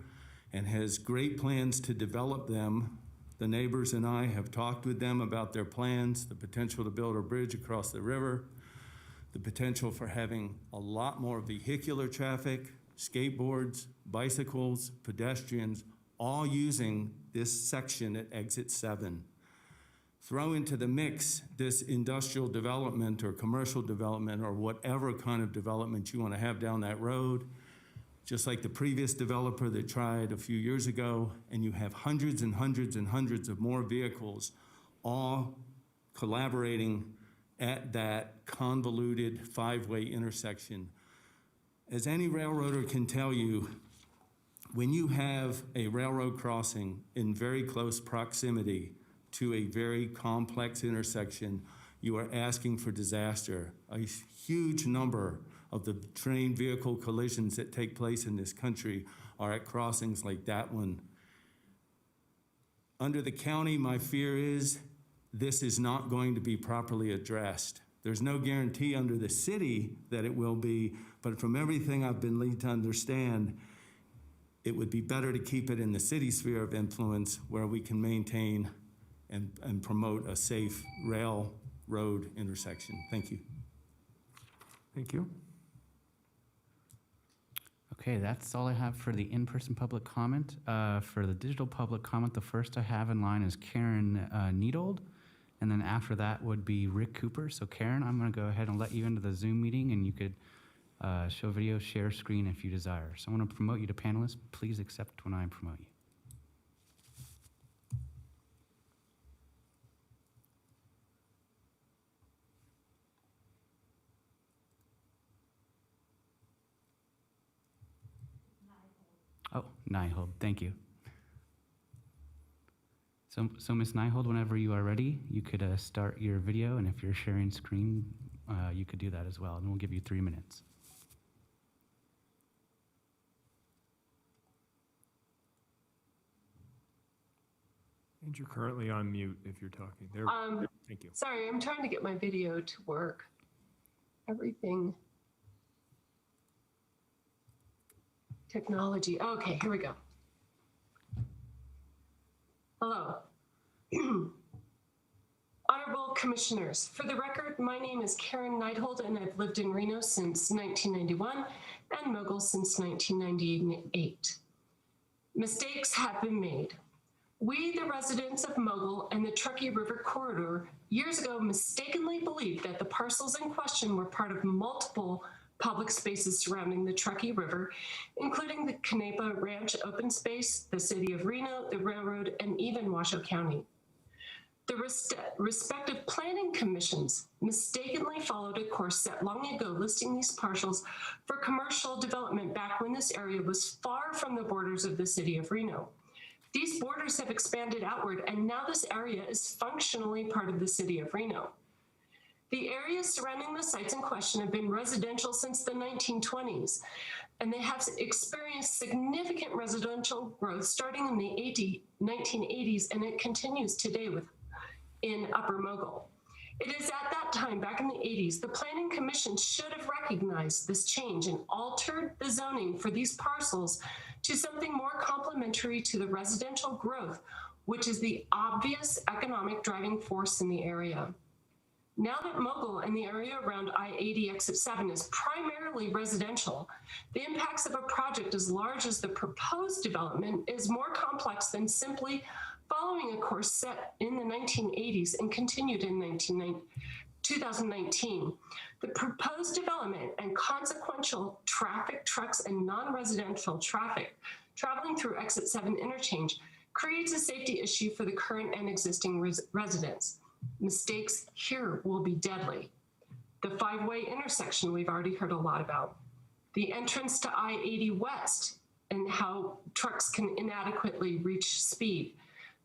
and has great plans to develop them. The neighbors and I have talked with them about their plans, the potential to build a bridge across the river, the potential for having a lot more vehicular traffic, skateboards, bicycles, pedestrians, all using this section at exit 7. Throw into the mix this industrial development or commercial development or whatever kind of development you want to have down that road, just like the previous developer that tried a few years ago, and you have hundreds and hundreds and hundreds of more vehicles all collaborating at that convoluted 5-way intersection. As any railroader can tell you, when you have a railroad crossing in very close proximity to a very complex intersection, you are asking for disaster. A huge number of the train vehicle collisions that take place in this country are at crossings like that one. Under the county, my fear is this is not going to be properly addressed. There's no guarantee under the city that it will be, but from everything I've been led to understand, it would be better to keep it in the city sphere of influence where we can maintain and promote a safe railroad intersection. Thank you. Thank you. Okay, that's all I have for the in-person public comment. For the digital public comment, the first I have in line is Karen Needold, and then after that would be Rick Cooper. So Karen, I'm gonna go ahead and let you into the Zoom meeting, and you could show video, share screen if you desire. So I wanna promote you to panelists. Please accept when I promote you. Oh, Nyhold, thank you. So Ms. Nyhold, whenever you are ready, you could start your video, and if you're sharing screen, you could do that as well, and we'll give you 3 minutes. And you're currently on mute if you're talking. There, thank you. Sorry, I'm trying to get my video to work. Everything. Technology. Okay, here we go. Hello. Honorable Commissioners, for the record, my name is Karen Neidhold, and I've lived in Reno since 1991 and Mogul since 1998. Mistakes have been made. We, the residents of Mogul and the Truckee River Corridor, years ago mistakenly believed that the parcels in question were part of multiple public spaces surrounding the Truckee River, including the Canepa Ranch open space, the city of Reno, the railroad, and even Washoe County. The respective planning commissions mistakenly followed a course set long ago listing these parcels for commercial development back when this area was far from the borders of the city of Reno. These borders have expanded outward, and now this area is functionally part of the city of Reno. The areas surrounding the sites in question have been residential since the 1920s, and they have experienced significant residential growth starting in the 1980s, and it continues today in Upper Mogul. It is at that time, back in the 80s, the Planning Commission should have recognized this change and altered the zoning for these parcels to something more complementary to the residential growth, which is the obvious economic driving force in the area. Now that Mogul and the area around I-80 Exit 7 is primarily residential, the impacts of a project as large as the proposed development is more complex than simply following a course set in the 1980s and continued in 2019. The proposed development and consequential traffic, trucks, and non-residential traffic traveling through Exit 7 interchange creates a safety issue for the current and existing residents. Mistakes here will be deadly. The five-way intersection we've already heard a lot about. The entrance to I-80 West and how trucks can inadequately reach speed.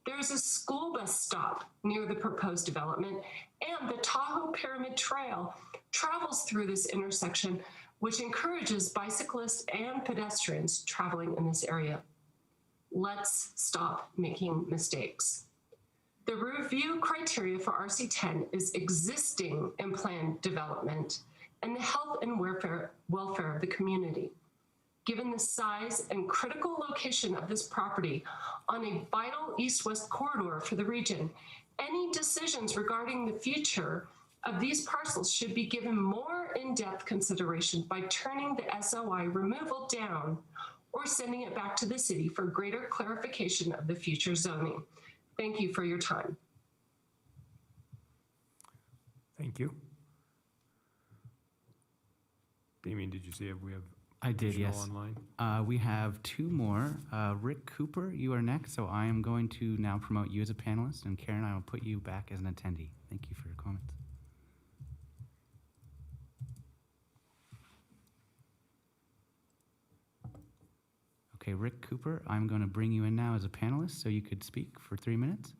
There's a school bus stop near the proposed development, and the Tahoe Pyramid Trail travels through this intersection, which encourages bicyclists and pedestrians traveling in this area. Let's stop making mistakes. The review criteria for RC10 is existing and planned development and the health and welfare of the community. Given the size and critical location of this property on a vital east-west corridor for the region, any decisions regarding the future of these parcels should be given more in-depth consideration by turning the SOI removal down or sending it back to the city for greater clarification of the future zoning. Thank you for your time. Thank you. Damien, did you say we have? I did, additional yes. Online? We have two more. Rick Cooper, you are next, so I am going to now promote you as a panelist, and Karen, I will put you back as an attendee. Thank you for your comments. Okay, Rick Cooper, I'm going to bring you in now as a panelist so you could speak for 3 minutes.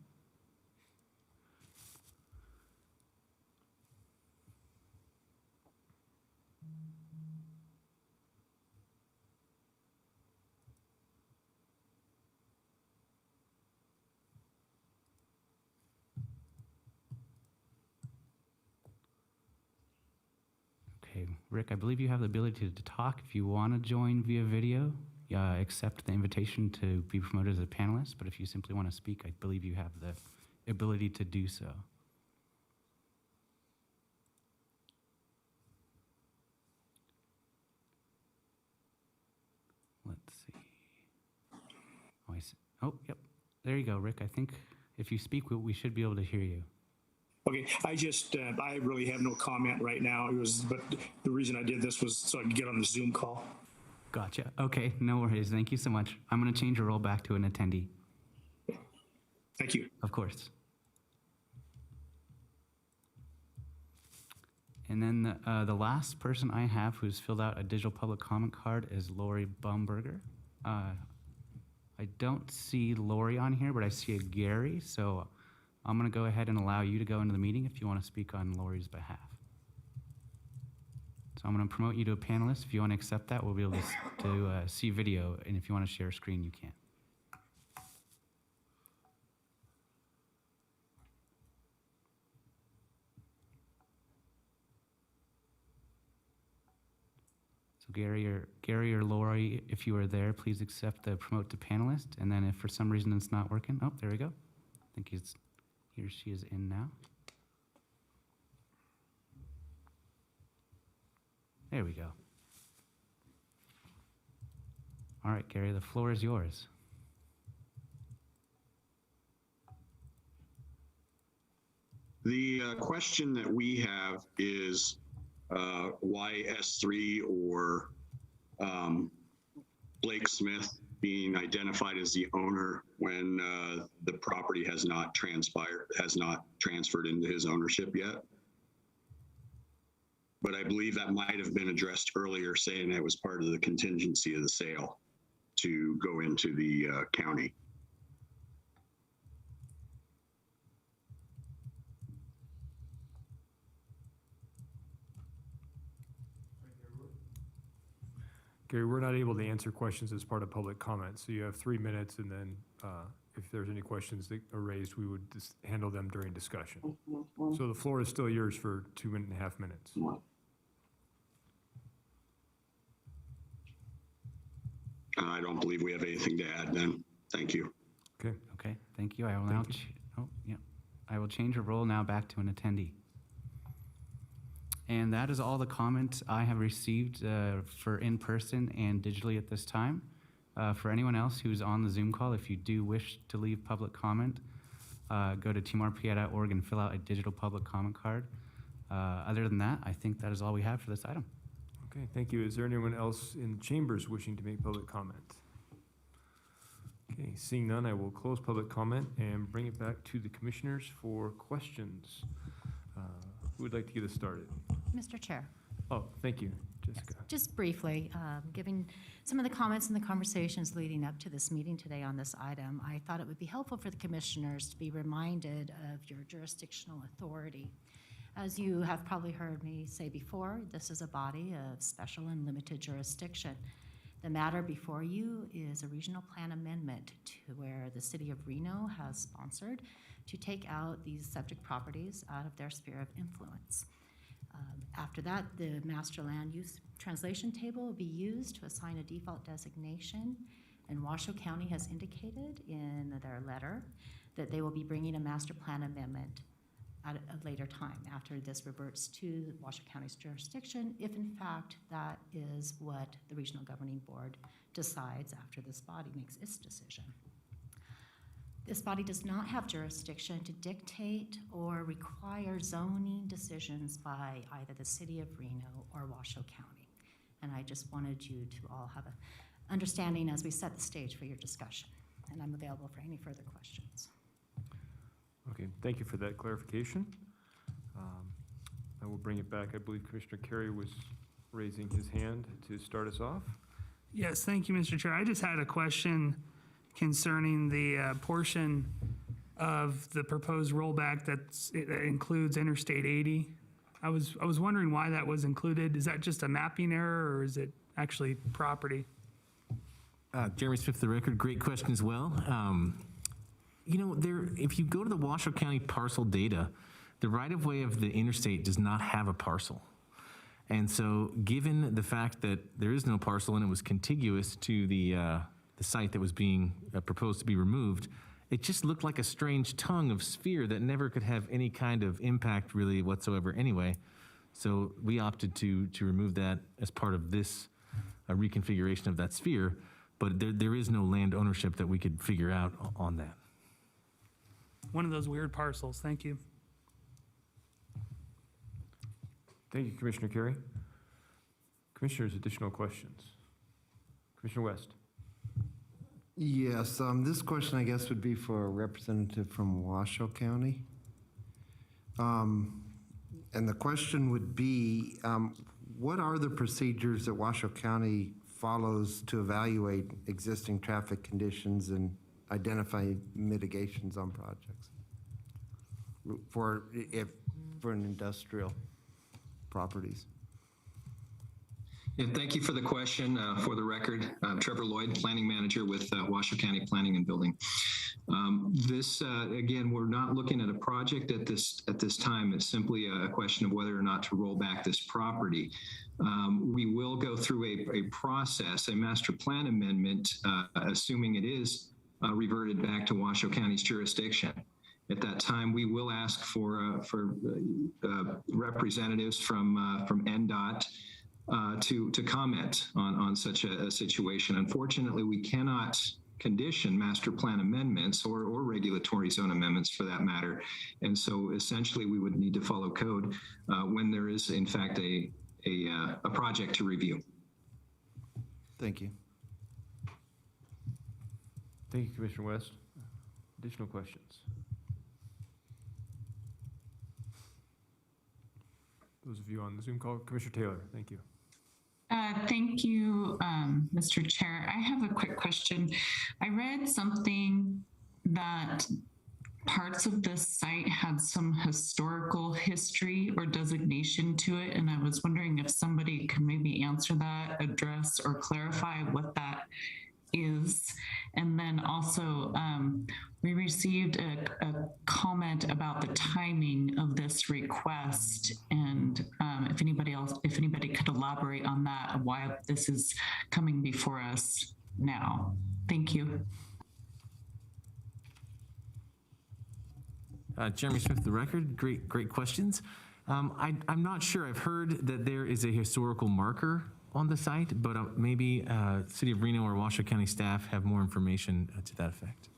Okay, Rick, I believe you have the ability to talk. If you want to join via video, accept the invitation to be promoted as a panelist, but if you simply want to speak, I believe you have the ability to do so. Let's see. Oh, oh, yep. There you go, Rick. I think if you speak, we should be able to hear you. Okay, I really have no comment right now. But the reason I did this was so I could get on the Zoom call. Gotcha. Okay, no worries. Thank you so much. I'm going to change your role back to an attendee. Thank you. Of course. And then the last person I have who's filled out a digital public comment card is Lori Bumberger. I don't see Lori on here, but I see a Gary, so I'm going to go ahead and allow you to go into the meeting if you want to speak on Lori's behalf. So I'm going to promote you to a panelist. If you want to accept that, we'll be able to see video, and if you want to share a screen, you can. So Gary or Lori, if you are there, please accept the promote to panelist, and then if for some reason it's not working, oh, there we go. I think he or she is in now. There we go. All right, Gary, the floor is yours. The question that we have is why S3 or Blake Smith being identified as the owner when the property has not transferred into his ownership yet. But I believe that might have been addressed earlier, saying it was part of the contingency of the sale to go into the county. Gary, we're not able to answer questions as part of public comment, so you have 3 minutes, and then if there's any questions that are raised, we would just handle them during discussion. So the floor is still yours for 2.5 minutes. I don't believe we have anything to add then. Thank you. Okay. Okay, thank you. I will now, I will change your role now back to an attendee. And that is all the comment I have received for in-person and digitally at this time. For anyone else who's on the Zoom call, if you do wish to leave public comment, go to teamrpa.org and fill out a digital public comment card. Other than that, I think that is all we have for this item. Okay, thank you. Is there anyone else in chambers wishing to make public comment? Okay, seeing none, I will close public comment and bring it back to the commissioners for questions. Who would like to get us started? Mr. Chair. Oh, thank you, Jessica. Just briefly, given some of the comments and the conversations leading up to this meeting today on this item, I thought it would be helpful for the commissioners to be reminded of your jurisdictional authority. As you have probably heard me say before, this is a body of special and limited jurisdiction. The matter before you is a regional plan amendment to where the city of Reno has sponsored to take out these subject properties out of their sphere of influence. After that, the master land use translation table will be used to assign a default designation, and Washoe County has indicated in their letter that they will be bringing a master plan amendment at a later time after this reverts to Washoe County's jurisdiction, if in fact that is what the Regional Governing Board decides after this body makes its decision. This body does not have jurisdiction to dictate or require zoning decisions by either the city of Reno or Washoe County. And I just wanted you to all have an understanding as we set the stage for your discussion. And I'm available for any further questions. Okay, thank you for that clarification. I will bring it back. I believe Commissioner Carey was raising his hand to start us off. Yes, thank you, Mr. Chair. I just had a question concerning the portion of the proposed rollback that includes Interstate 80. I was wondering why that was included. Is that just a mapping error, or is it actually property? Jeremy Smith, for the record, great question as well. You know, if you go to the Washoe County parcel data, the right-of-way of the interstate does not have a parcel. And so given the fact that there is no parcel and it was contiguous to the site that was being proposed to be removed, it just looked like a strange tongue of sphere that never could have any kind of impact really whatsoever anyway. So we opted to remove that as part of this reconfiguration of that sphere, but there is no land ownership that we could figure out on that. One of those weird parcels. Thank you. Thank you, Commissioner Carey. Commissioners, additional questions? Commissioner West. Yes, this question, I guess, would be for a representative from Washoe County. And the question would be, what are the procedures that Washoe County follows to evaluate existing traffic conditions and identify mitigations on projects for industrial properties? Yeah, thank you for the question. For the record, I'm Trevor Lloyd, Planning Manager with Washoe County Planning and Building. Again, we're not looking at a project at this time. It's simply a question of whether or not to roll back this property. We will go through a process, a master plan amendment, assuming it is reverted back to Washoe County's jurisdiction. At that time, we will ask for representatives from NDOT to comment on such a situation. Unfortunately, we cannot condition master plan amendments or regulatory zone amendments for that matter. And so essentially we would need to follow code when there is in fact a project to review. Thank you. Thank you, Commissioner West. Additional questions? Those of you on the Zoom call, Commissioner Taylor, thank you. Thank you, Mr. Chair. I have a quick question. I read something that parts of this site had some historical history or designation to it, and I was wondering if somebody could maybe answer that, address, or clarify what that is. And then also, we received a comment about the timing of this request, and if anybody could elaborate on that, why this is coming before us now. Thank you. Jeremy Smith, the record, great questions. I'm not sure. I've heard that there is a historical marker on the site, but maybe City of Reno or Washoe County staff have more information to that effect.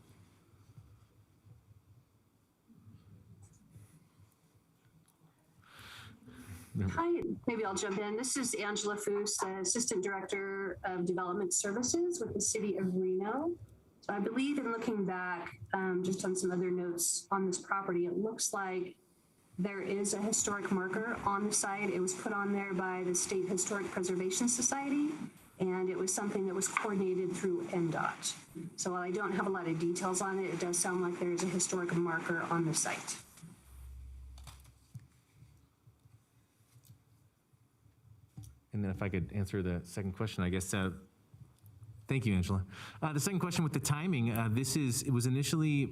Hi, maybe I'll jump in. This is Angela Foose, Assistant Director of Development Services with the City of Reno. So I believe in looking back, just on some other notes on this property, it looks like there is a historic marker on the site. It was put on there by the State Historic Preservation Society, and it was something that was coordinated through NDOT. So while I don't have a lot of details on it, it does sound like there is a historic marker on the site. And then if I could answer the second question, I guess. Thank you, Angela. The second question with the timing, it was initially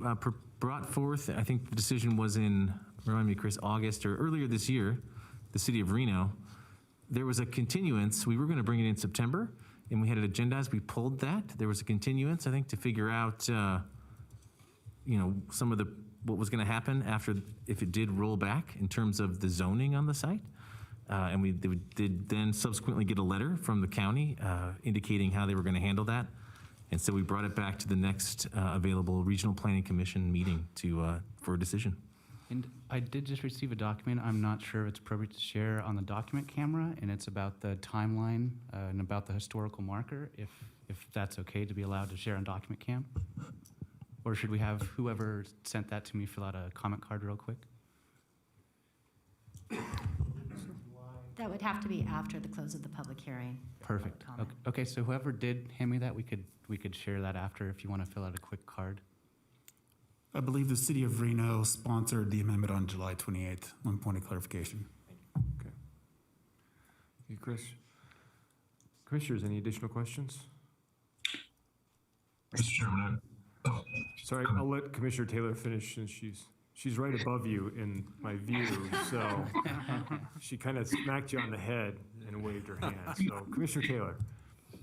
brought forth, I think the decision was in, remind me, Chris, August or earlier this year, the City of Reno. There was a continuance. We were going to bring it in September, and we had it agendized. We pulled that. There was a continuance, I think, to figure out, some of what was going to happen after, if it did roll back in terms of the zoning on the site. And we did then subsequently get a letter from the county indicating how they were going to handle that. And so we brought it back to the next available Regional Planning Commission meeting for a decision. And I did just receive a document. I'm not sure if it's appropriate to share on the document camera, and it's about the timeline and about the historical marker, if that's okay to be allowed to share on document cam. Or should we have whoever sent that to me fill out a comment card real quick? That would have to be after the close of the public hearing. Perfect. Okay, so whoever did hand me that, we could share that after if you want to fill out a quick card. I believe the City of Reno sponsored the amendment on July 28th. One point of clarification. Okay. Thank you, Chris. Commissioners, any additional questions? Mr. Chairman, Sorry, I'll let Commissioner Taylor finish since she's right above you in my view, so she kind of smacked you on the head and waved her hand. So Commissioner Taylor.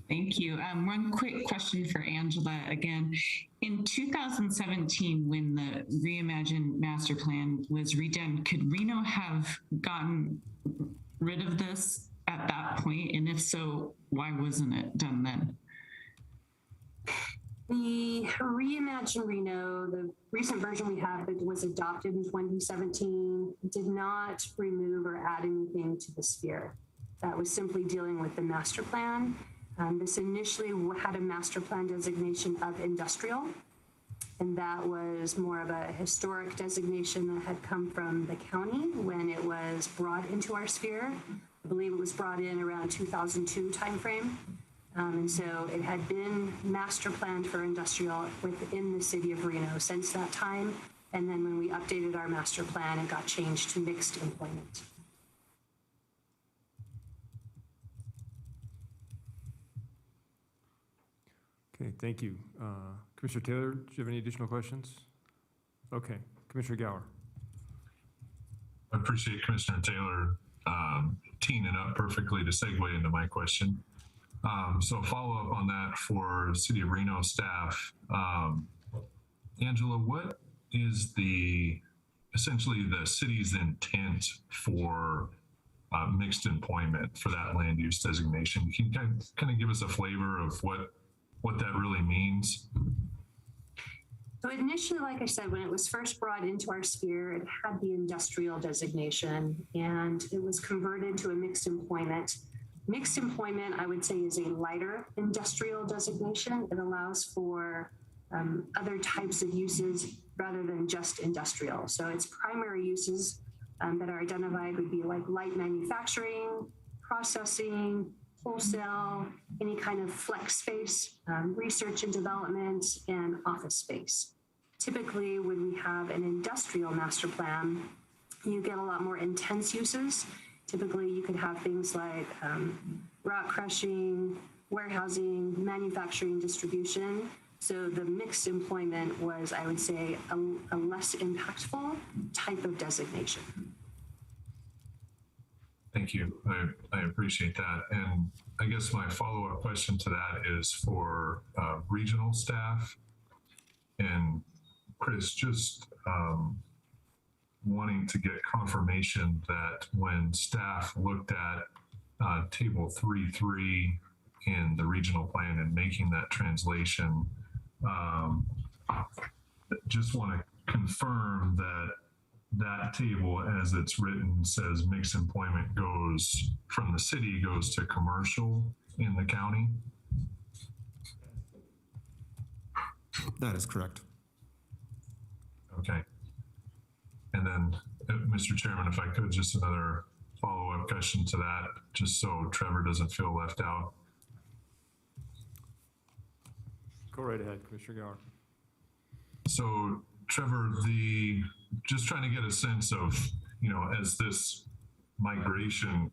Thank you. One quick question for Angela again. In 2017, when the Reimagine Master Plan was redone, could Reno have gotten rid of this at that point? And if so, why wasn't it done then? The Reimagine Reno, the recent version we have that was adopted in 2017, did not remove or add anything to the sphere. That was simply dealing with the master plan. This initially had a master plan designation of industrial, and that was more of a historic designation that had come from the county when it was brought into our sphere. I believe it was brought in around 2002 timeframe. And so it had been master planned for industrial within the City of Reno since that time. And then when we updated our master plan, it got changed to mixed employment. Okay, thank you. Commissioner Taylor, do you have any additional questions? Okay, Commissioner Gower. I appreciate Commissioner Taylor teeing it up perfectly to segue into my question. So follow up on that for City of Reno staff. Angela, what is essentially the city's intent for mixed employment for that land use designation? Can you kind of give us a flavor of what that really means? So initially, like I said, when it was first brought into our sphere, it had the industrial designation and it was converted to a mixed employment. Mixed employment, I would say, is a lighter industrial designation. It allows for other types of uses rather than just industrial. So its primary uses that are identified would be like light manufacturing, processing, wholesale, any kind of flex space, research and development, and office space. Typically, when we have an industrial master plan, you get a lot more intense uses. Typically, you could have things like rock crushing, warehousing, manufacturing, distribution. So the mixed employment was, I would say, a less impactful type of designation. Thank you. I appreciate that. And I guess my follow-up question to that is for regional staff. And Chris, just wanting to get confirmation that when staff looked at table 3.3 in the regional plan and making that translation, just want to confirm that that table as it's written says mixed employment goes from the city goes to commercial in the county. That is correct. Okay. And then, Mr. Chairman, if I could, just another follow-up question to that, just so Trevor doesn't feel left out. Go right ahead, Commissioner Gower. So, Trevor, just trying to get a sense of, as this migration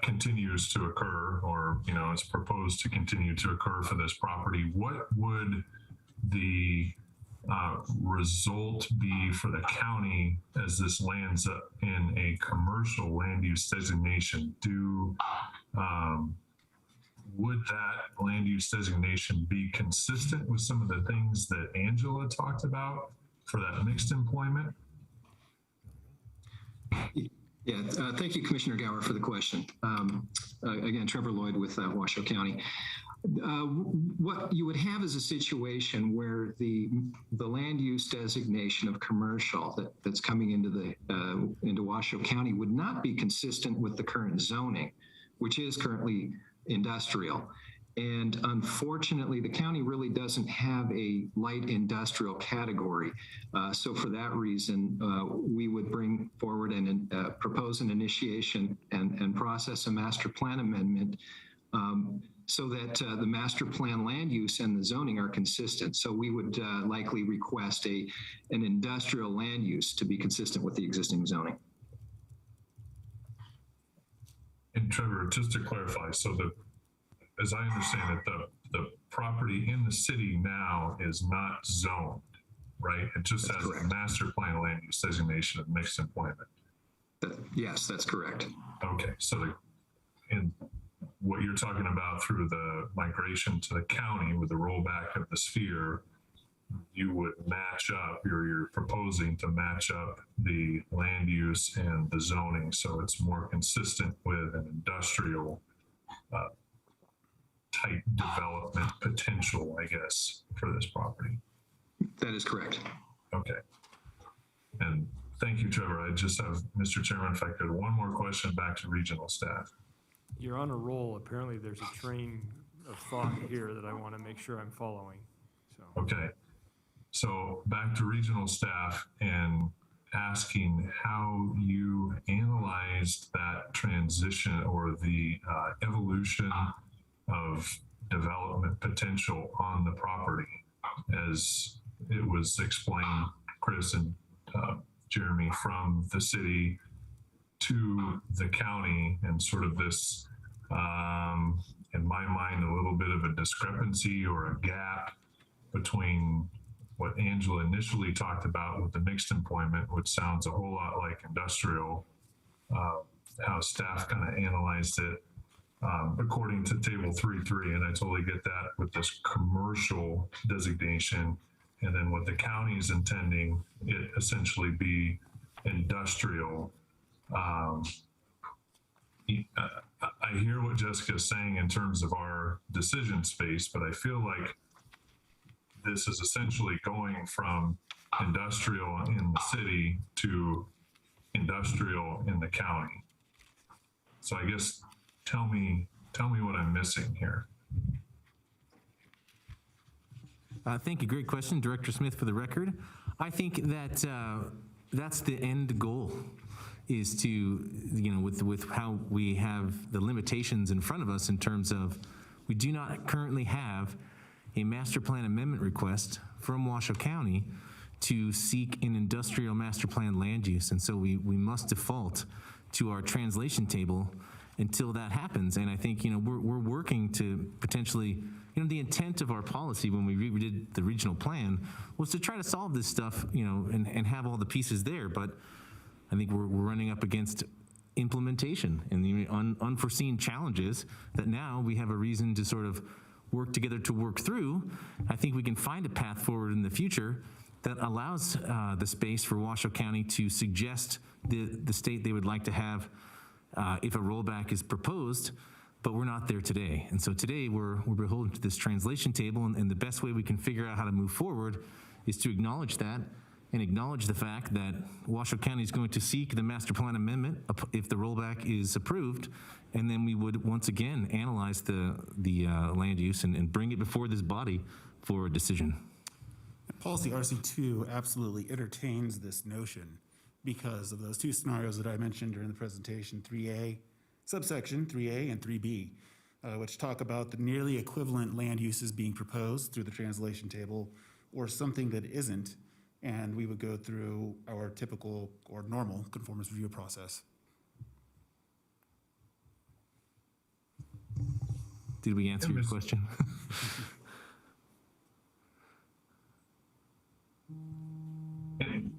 continues to occur, or, is proposed to continue to occur for this property, what would the result be for the county as this lands up in a commercial land use designation? Would that land use designation be consistent with some of the things that Angela talked about for that mixed employment? Yeah, thank you, Commissioner Gower, for the question. Again, Trevor Lloyd with Washoe County. What you would have is a situation where the land use designation of commercial that's coming into Washoe County would not be consistent with the current zoning, which is currently industrial. And unfortunately, the county really doesn't have a light industrial category. So for that reason, we would bring forward and propose an initiation and process a master plan amendment so that the master plan land use and the zoning are consistent. So we would likely request an industrial land use to be consistent with the existing zoning. And Trevor, just to clarify, so as I understand it, the property in the city now is not zoned, right? It just has a master plan land use designation of mixed employment. Yes, that's correct. Okay, so in what you're talking about through the migration to the county with the rollback of the sphere, you would match up, you're proposing to match up the land use and the zoning so it's more consistent with an industrial type development potential, I guess, for this property. That is correct. Okay. And thank you, Trevor. I just have, Mr. Chairman, if I could, one more question back to regional staff. You're on a roll. Apparently, there's a train of thought here that I want to make sure I'm following. So. Okay. So back to regional staff and asking how you analyzed that transition or the evolution of development potential on the property as it was explained, Chris and Jeremy, from the city to the county, and sort of this, in my mind, a little bit of a discrepancy or a gap between what Angela initially talked about with the mixed employment, which sounds a whole lot like industrial, how staff kind of analyzed it according to table 3.3, and I totally get that with this commercial designation, and then what the county is intending it essentially be industrial. I hear what Jessica's saying in terms of our decision space, but I feel like this is essentially going from industrial in the city to industrial in the county. So I guess tell me what I'm missing here. Thank you. Great question, Director Smith. For the record, I think that that's the end goal, is to, with how we have the limitations in front of us in terms of we do not currently have a master plan amendment request from Washoe County to seek an industrial master plan land use. And so we must default to our translation table until that happens. And I think, we're working to potentially, the intent of our policy when we redid the regional plan was to try to solve this stuff, and have all the pieces there. But I think we're running up against implementation and the unforeseen challenges that now we have a reason to sort of work together to work through. I think we can find a path forward in the future that allows the space for Washoe County to suggest the state they would like to have if a rollback is proposed, but we're not there today. And so today we're beholden to this translation table, and the best way we can figure out how to move forward is to acknowledge that and acknowledge the fact that Washoe County is going to seek the master plan amendment if the rollback is approved, and then we would once again analyze the land use and bring it before this body for a decision. Policy RC2 absolutely entertains this notion because of those two scenarios that I mentioned during the presentation, 3A, subsection 3A and 3B, which talk about the nearly equivalent land uses being proposed through the translation table or something that isn't, and we would go through our typical or normal conformance review process. Did we answer your question?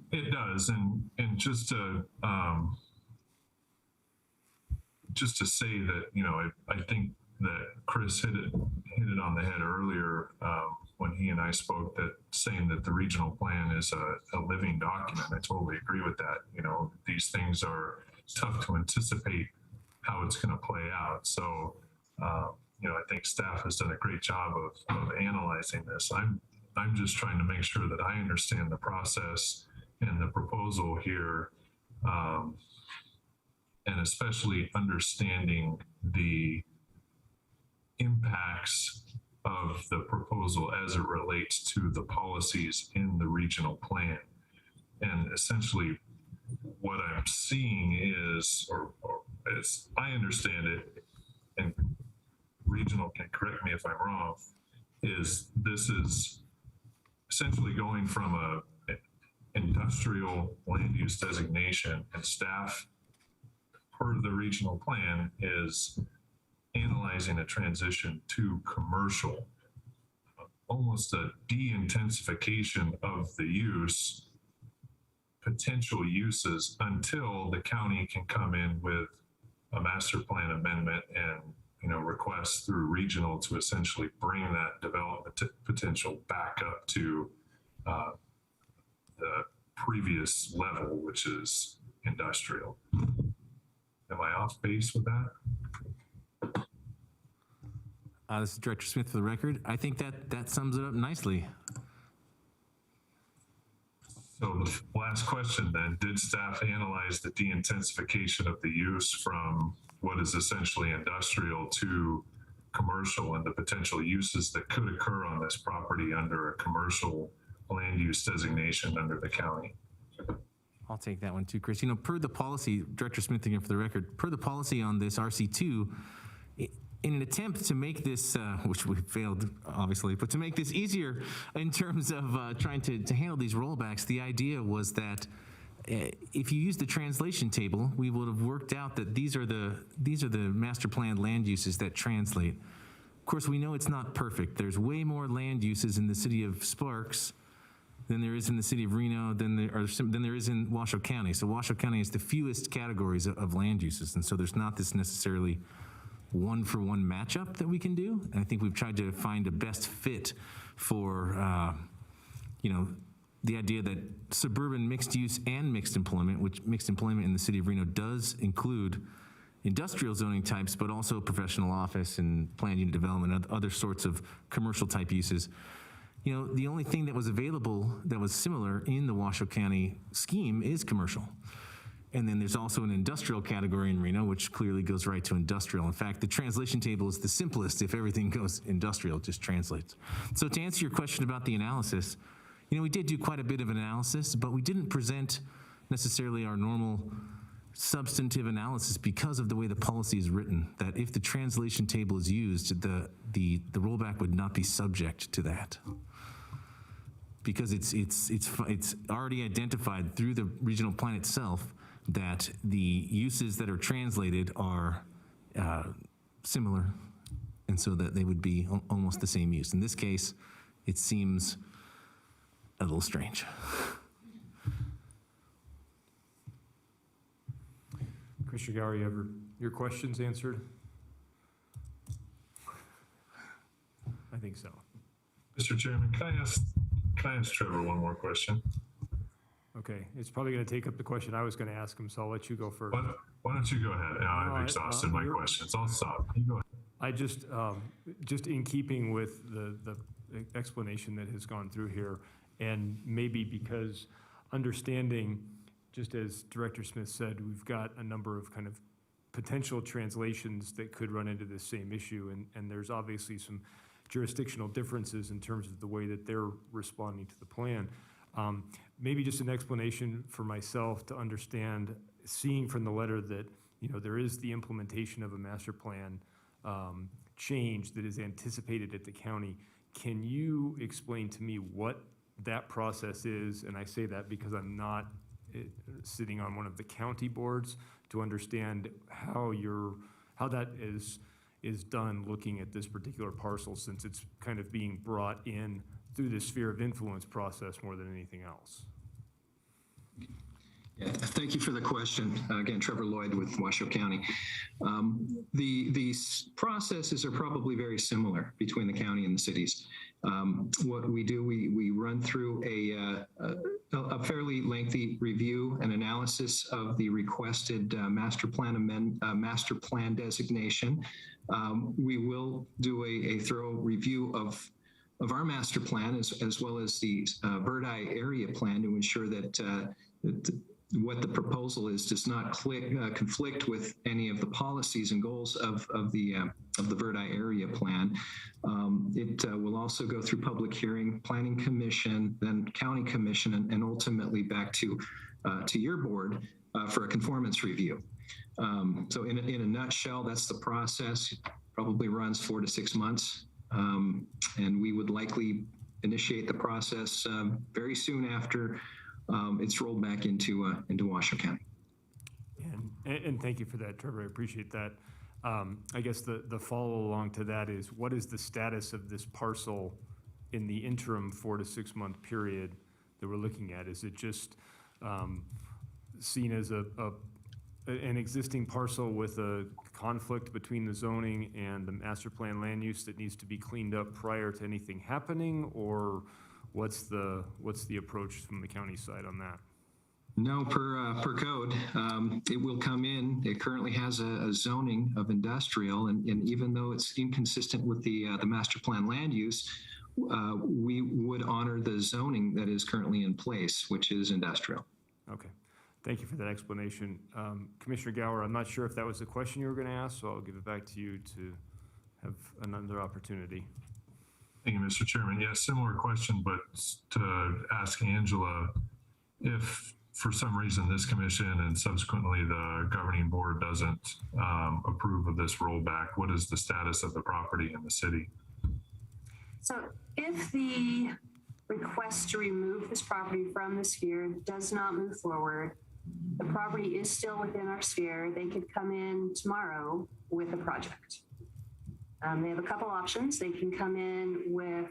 It does, and just to say that, you know, I think that Chris hit it on the head earlier when he and I spoke, that saying that the regional plan is a living document. I totally agree with that. You know, these things are tough to anticipate how it's going to play out. So, you know, I think staff has done a great job of analyzing this. I'm just trying to make sure that I understand the process and the proposal here, and especially understanding the impacts of the proposal as it relates to the policies in the regional plan. And essentially what I'm seeing is, or as I understand it, and regional can correct me if I'm wrong, is this is essentially going from a industrial land use designation, and staff per the regional plan is analyzing a transition to commercial, almost a de-intensification of the use, potential uses, until the county can come in with a master plan amendment and, you know, request through regional to essentially bring that development potential back up to the previous level, which is industrial. Am I off base with that? This is Director Smith for the record. I think that sums it up nicely. So the last question then, did staff analyze the de-intensification of the use from what is essentially industrial to commercial and the potential uses that could occur on this property under a commercial land use designation under the county? I'll take that one too, Chris. You know, per the policy, Director Smith again for the record, per the policy on this RC2, in an attempt to make this, which we failed obviously, but to make this easier in terms of trying to handle these rollbacks, the idea was that if you use the translation table, we would have worked out that these are the master plan land uses that translate. Of course, we know it's not perfect. There's way more land uses in the city of Sparks than there is in the city of Reno, than there is in Washoe County. So Washoe County has the fewest categories of land uses, and so there's not this necessarily one-for-one matchup that we can do. And I think we've tried to find a best fit for, you know, the idea that suburban mixed use and mixed employment, which mixed employment in the city of Reno does include industrial zoning types, but also professional office and planned unit development and other sorts of commercial type uses. You know, the only thing that was available that was similar in the Washoe County scheme is commercial. And then there's also an industrial category in Reno, which clearly goes right to industrial. In fact, the translation table is the simplest. If everything goes industrial, it just translates. So to answer your question about the analysis, you know, we did do quite a bit of analysis, but we didn't present necessarily our normal substantive analysis because of the way the policy is written, that if the translation table is used, the rollback would not be subject to that. Because it's already identified through the regional plan itself that the uses that are translated are similar, and so that they would be almost the same use. In this case, it seems a little strange. Commissioner Gower, you have your questions answered? I think so. Mr. Chairman, can I ask Can I ask Trevor one more question? Okay, it's probably going to take up the question I was going to ask him, so I'll let you go first. Why don't you go ahead? I've exhausted my questions. I'll stop. You go ahead. I just in keeping with the explanation that has gone through here, and maybe because understanding, just as Director Smith said, we've got a number of kind of potential translations that could run into this same issue, and there's obviously some jurisdictional differences in terms of the way that they're responding to the plan. Maybe just an explanation for myself to understand, seeing from the letter that, you know, there is the implementation of a master plan change that is anticipated at the county. Can you explain to me what that process is? And I say that because I'm not sitting on one of the county boards, to understand how that is done looking at this particular parcel, since it's kind of being brought in through the sphere of influence process more than anything else. Yeah, thank you for the question. Again, Trevor Lloyd with Washoe County. These processes are probably very similar between the county and the cities. What we do, we run through a fairly lengthy review and analysis of the requested master plan designation. We will do a thorough review of our master plan as well as the Bird Eye area plan to ensure that what the proposal is does not conflict with any of the policies and goals of the Bird Eye area plan. It will also go through public hearing, planning commission, then county commission, and ultimately back to your board for a conformance review. So in a nutshell, that's the process. It probably runs 4 to 6 months, and we would likely initiate the process very soon after it's rolled back into Washoe County. And thank you for that, Trevor. I appreciate that. I guess the follow along to that is, what is the status of this parcel in the interim 4 to 6 month period that we're looking at? Is it just seen as an existing parcel with a conflict between the zoning and the master plan land use that needs to be cleaned up prior to anything happening, or what's the approach from the county side on that? No, per code, it will come in. It currently has a zoning of industrial, and even though it's inconsistent with the master plan land use, we would honor the zoning that is currently in place, which is industrial. Okay, thank you for that explanation. Commissioner Gower, I'm not sure if that was the question you were going to ask, so I'll give it back to you to have another opportunity. Thank you, Mr. Chairman. Yeah, similar question, but to ask Angela, if for some reason this commission and subsequently the governing board doesn't approve of this rollback, what is the status of the property in the city? So if the request to remove this property from the sphere does not move forward, the property is still within our sphere. They could come in tomorrow with a project. They have a couple options. They can come in with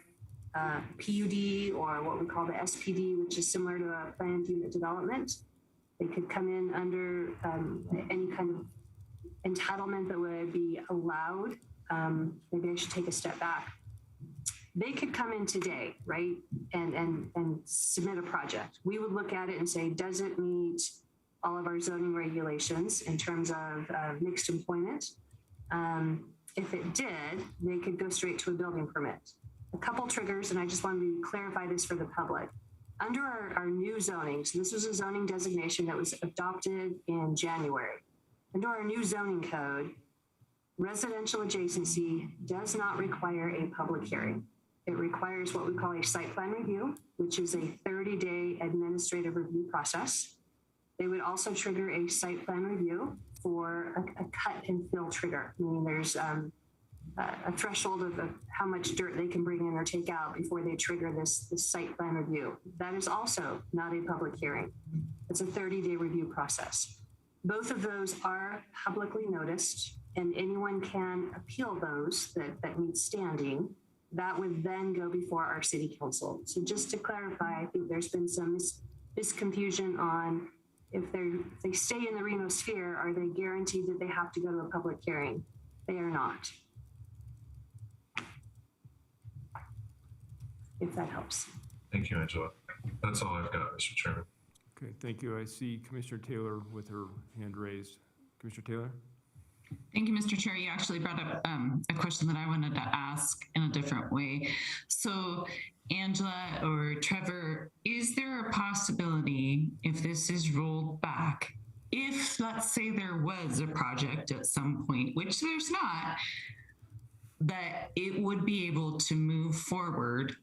PUD, or what we call the SPD, which is similar to a planned unit development. They could come in under any kind of entitlement that would be allowed. Maybe I should take a step back. They could come in today, right, and submit a project. We would look at it and say, does it meet all of our zoning regulations in terms of mixed employment? If it did, they could go straight to a building permit. A couple triggers, and I just wanted to clarify this for the public. Under our new zoning, so this was a zoning designation that was adopted in January. Under our new zoning code, residential adjacency does not require a public hearing. It requires what we call a site plan review, which is a 30-day administrative review process. They would also trigger a site plan review for a cut and fill trigger, meaning there's a threshold of how much dirt they can bring in or take out before they trigger this site plan review. That is also not a public hearing. It's a 30-day review process. Both of those are publicly noticed, and anyone can appeal those that need standing. That would then go before our city council. So just to clarify, I think there's been some misconfusion on if they stay in the Reno sphere, are they guaranteed that they have to go to a public hearing? They are not. If that helps. Thank you, Angela. That's all I've got, Mr. Chairman. Okay, thank you. I see Commissioner Taylor with her hand raised. Commissioner Taylor? Thank you, Mr. Chair. You actually brought up a question that I wanted to ask in a different way. So, Angela or Trevor, is there a possibility if this is rolled back, if let's say there was a project at some point, which there's not, that it would be able to move forward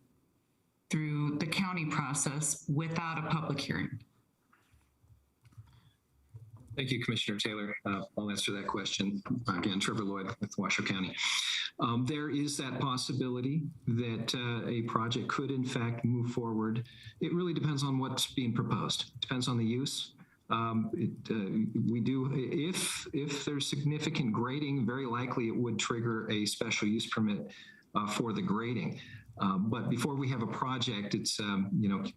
through the county process without a public hearing? Thank you, Commissioner Taylor. I'll answer that question. Again, Trevor Lloyd with Washoe County. There is that possibility that a project could in fact move forward. It really depends on what's being proposed. It depends on the use. We do, if there's significant grading, very likely it would trigger a special use permit for the grading. But before we have a project, it's,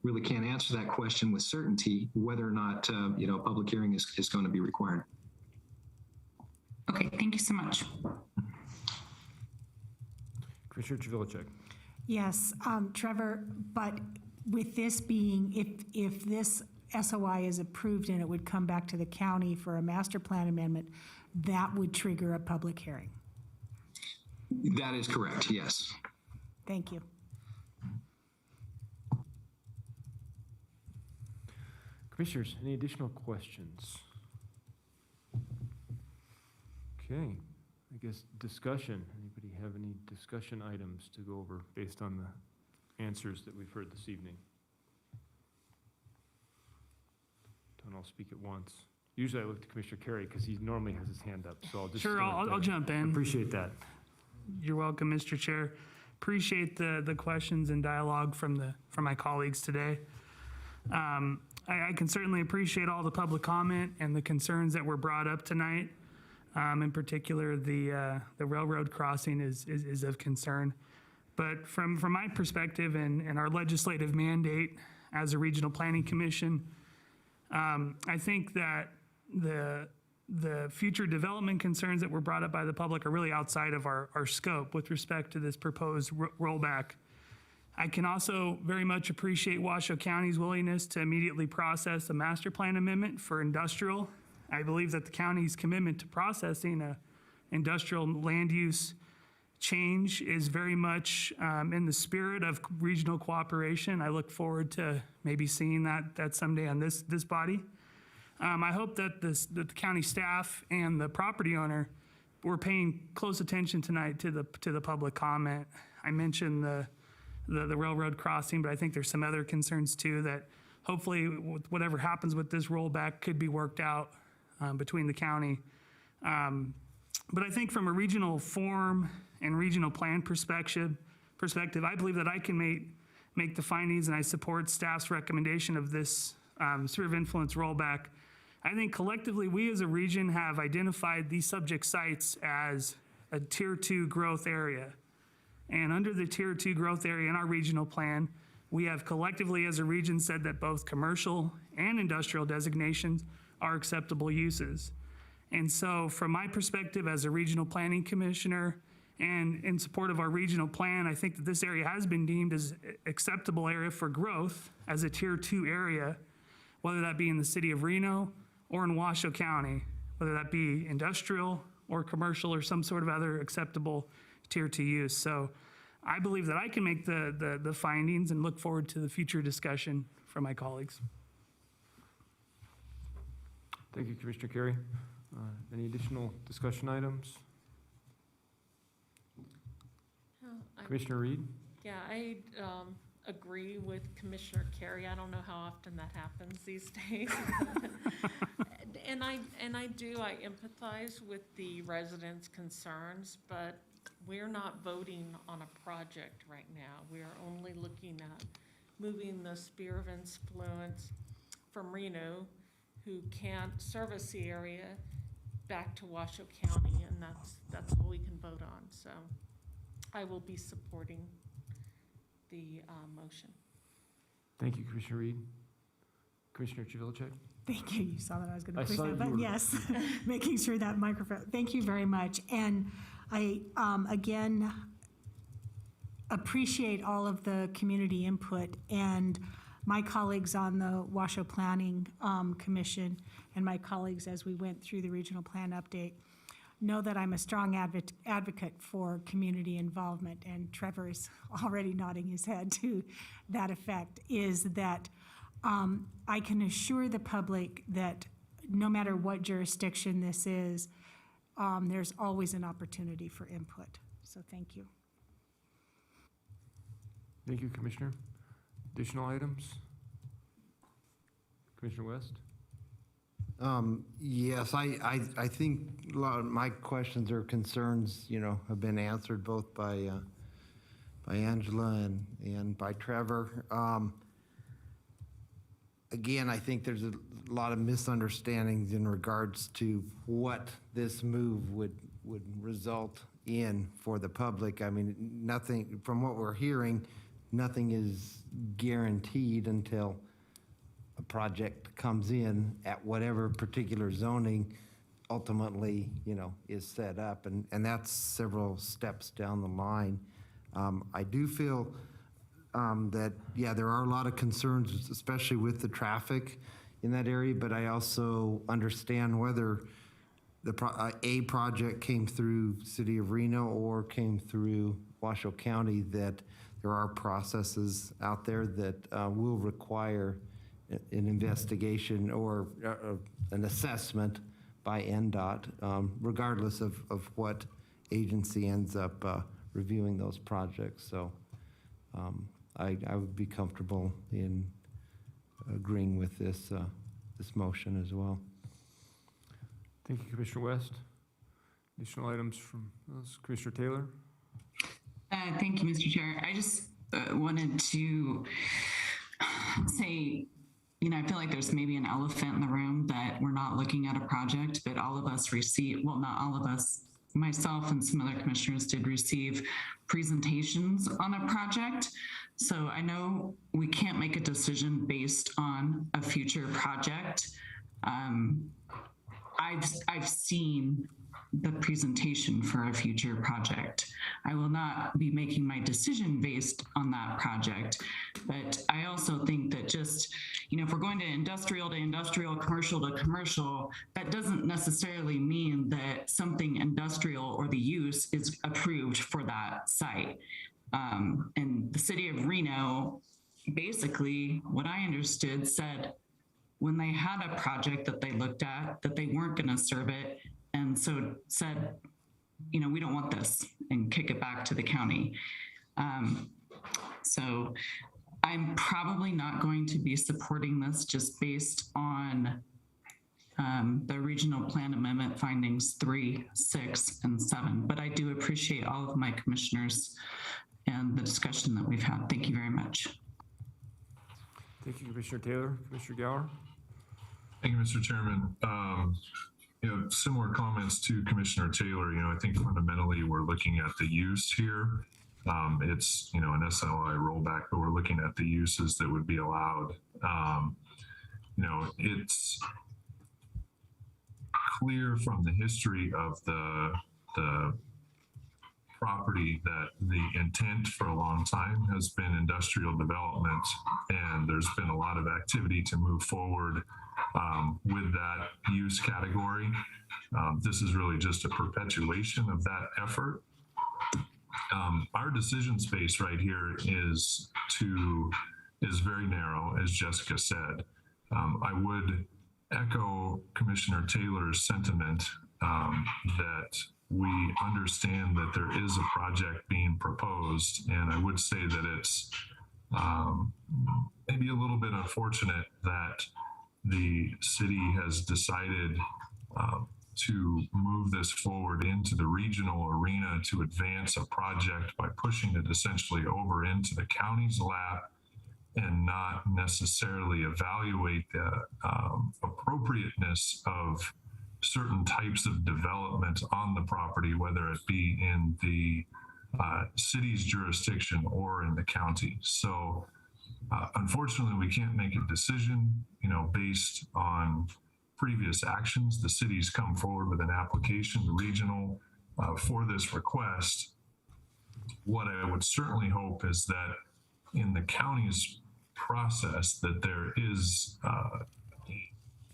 really can't answer that question with certainty whether or not, a public hearing is going to be required. Okay, thank you so much. Commissioner Javilicek. Yes, Trevor, but with this being, if this SOI is approved and it would come back to the county for a master plan amendment, that would trigger a public hearing. That is correct, yes. Thank you. Commissioners, any additional questions? Okay, I guess discussion. Anybody have any discussion items to go over based on the answers that we've heard this evening? Don't all speak at once. Usually I look to Commissioner Carey because he normally has his hand up, so I'll just. Sure, I'll jump in. Appreciate that. You're welcome, Mr. Chair. Appreciate the questions and dialogue from my colleagues today. I can certainly appreciate all the public comment and the concerns that were brought up tonight. In particular, the railroad crossing is of concern. But from my perspective and our legislative mandate as a regional planning commission, I think that the future development concerns that were brought up by the public are really outside of our scope with respect to this proposed rollback. I can also very much appreciate Washoe County's willingness to immediately process a master plan amendment for industrial. I believe that the county's commitment to processing a industrial land use change is very much in the spirit of regional cooperation. I look forward to maybe seeing that someday on this body. I hope that the county staff and the property owner were paying close attention tonight to the public comment. I mentioned the railroad crossing, but I think there's some other concerns too that hopefully whatever happens with this rollback could be worked out between the county. But I think from a regional form and regional plan perspective, I believe that I can make the findings, and I support staff's recommendation of this sphere of influence rollback. I think collectively, we as a region have identified these subject sites as a Tier 2 growth area. And under the Tier 2 growth area in our regional plan, we have collectively as a region said that both commercial and industrial designations are acceptable uses. And so from my perspective as a regional planning commissioner and in support of our regional plan, I think that this area has been deemed as acceptable area for growth as a Tier 2 area, whether that be in the city of Reno or in Washoe County, whether that be industrial or commercial or some sort of other acceptable Tier 2 use. So I believe that I can make the findings and look forward to the future discussion from my colleagues. Thank you, Commissioner Carey. Any additional discussion items? Commissioner Reed? Yeah, I agree with Commissioner Carey. I don't know how often that happens these days. And I empathize with the residents' concerns, but we're not voting on a project right now. We are only looking at moving the sphere of influence from Reno, who can't service the area, back to Washoe County, and that's all we can vote on. So I will be supporting the motion. Thank you, Commissioner Reed. Commissioner Javilicek? Thank you. You saw that I was going to push saw that you button. were- Yes, making sure that microphone. Thank you very much. And I, again, appreciate all of the community input, and my colleagues on the Washoe Planning Commission and my colleagues as we went through the regional plan update know that I'm a strong advocate for community involvement, and Trevor is already nodding his head to that effect, is that I can assure the public that no matter what jurisdiction this is, there's always an opportunity for input. So thank you. Thank you, Commissioner. Additional items? Commissioner West? Yes, I think a lot of my questions or concerns, have been answered both by Angela and by Trevor. Again, I think there's a lot of misunderstandings in regards to what this move would result in for the public. I mean, nothing, from what we're hearing, nothing is guaranteed until a project comes in at whatever particular zoning ultimately, is set up. And that's several steps down the line. I do feel that, there are a lot of concerns, especially with the traffic in that area, but I also understand whether a project came through City of Reno or came through Washoe County, that there are processes out there that will require an investigation or an assessment by NDOT, regardless of what agency ends up reviewing those projects. So I would be comfortable in agreeing with this motion as well. Thank you, Commissioner West. Additional items from Commissioner Taylor? Thank you, Mr. Chair. I just wanted to say, I feel like there's maybe an elephant in the room that we're not looking at a project, but all of us well, not all of us, myself and some other commissioners did receive presentations on a project. So I know we can't make a decision based on a future project. I've seen the presentation for a future project. I will not be making my decision based on that project, but I also think that just, if we're going to industrial, commercial to commercial, that doesn't necessarily mean that something industrial or the use is approved for that site. And the City of Reno, basically, what I understood, said when they had a project that they looked at, that they weren't going to serve it, and so said, we don't want this, and kick it back to the county. So I'm probably not going to be supporting this just based on the regional plan amendment findings 3, 6, and 7. But I do appreciate all of my commissioners and the discussion that we've had. Thank you very much. Thank you, Commissioner Taylor. Commissioner Gower? Thank you, Mr. Chairman. Similar comments to Commissioner Taylor. I think fundamentally we're looking at the use here. It's, an SLI rollback, but we're looking at the uses that would be allowed. It's clear from the history of the property that the intent for a long time has been industrial development, and there's been a lot of activity to move forward with that use category. This is really just a perpetuation of that effort. Our decision space right here is very narrow, as Jessica said. I would echo Commissioner Taylor's sentiment that we understand that there is a project being proposed, and I would say that it's maybe a little bit unfortunate that the city has decided to move this forward into the regional arena to advance a project by pushing it essentially over into the county's lap and not necessarily evaluate the appropriateness of certain types of development on the property, whether it be in the city's jurisdiction or in the county. So unfortunately, we can't make a decision, based on previous actions. The city's come forward with an application, the regional, for this request. what I would certainly hope is that in the county's process, that there is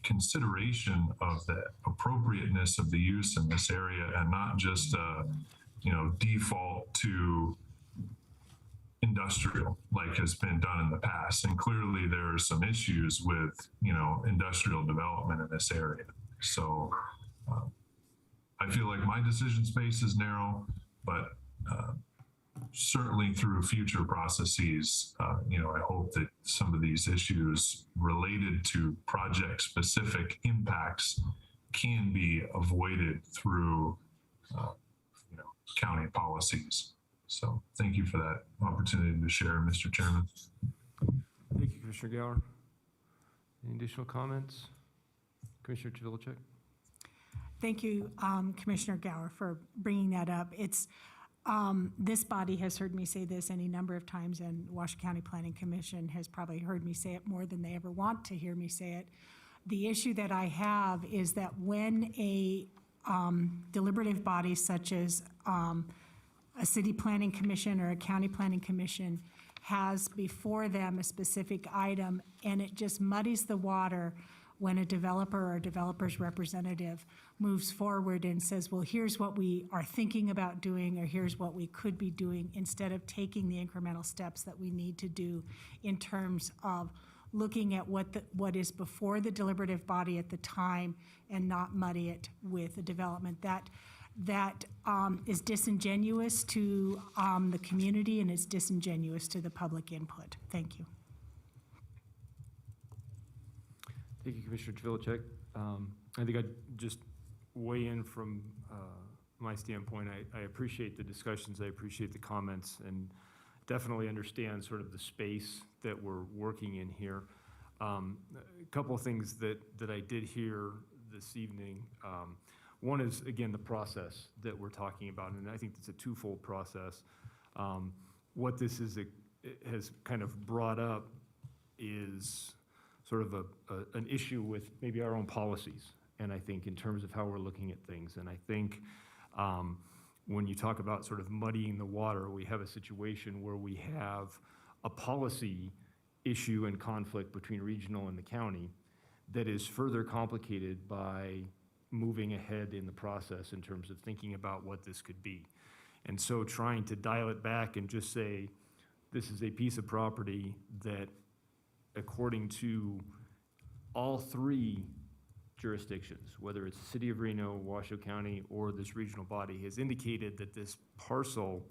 consideration of the appropriateness of the use in this area, and not just default to industrial like has been done in the past. And clearly there are some issues with industrial development in this area. So I feel like my decision space is narrow, but certainly through future processes, I hope that some of these issues related to project-specific impacts can be avoided through, county policies. So thank you for that opportunity to share, Mr. Chairman. Thank you, Commissioner Gower. Any additional comments? Commissioner Chvillicek? Thank you, Commissioner Gower, for bringing that up. It's this body has heard me say this any number of times, and Washoe County Planning Commission has probably heard me say it more than they ever want to hear me say it. The issue that I have is that when a deliberative body such as a city planning commission or a county planning commission has before them a specific item, and it just muddies the water when a developer or a developer's representative moves forward and says, well, here's what we are thinking about doing, or here's what we could be doing, instead of taking the incremental steps that we need to do in terms of looking at what is before the deliberative body at the time and not muddy it with a development. That is disingenuous to the community, and it's disingenuous to the public input. Thank you. Thank you, Commissioner Chvillicek. I think I'd just weigh in from my standpoint. I appreciate the discussions, I appreciate the comments, and definitely understand sort of the space that we're working in here. A couple of things that I did hear this evening. One is, again, the process that we're talking about, and I think it's a twofold process. What this has kind of brought up is sort of an issue with maybe our own policies, and I think in terms of how we're looking at things. And I think when you talk about sort of muddying the water, we have a situation where we have a policy issue and conflict between regional and the county that is further complicated by moving ahead in the process in terms of thinking about what this could be. And so trying to dial it back and just say, this is a piece of property that, according to all three jurisdictions, whether it's the City of Reno, Washoe County, or this regional body, has indicated that this parcel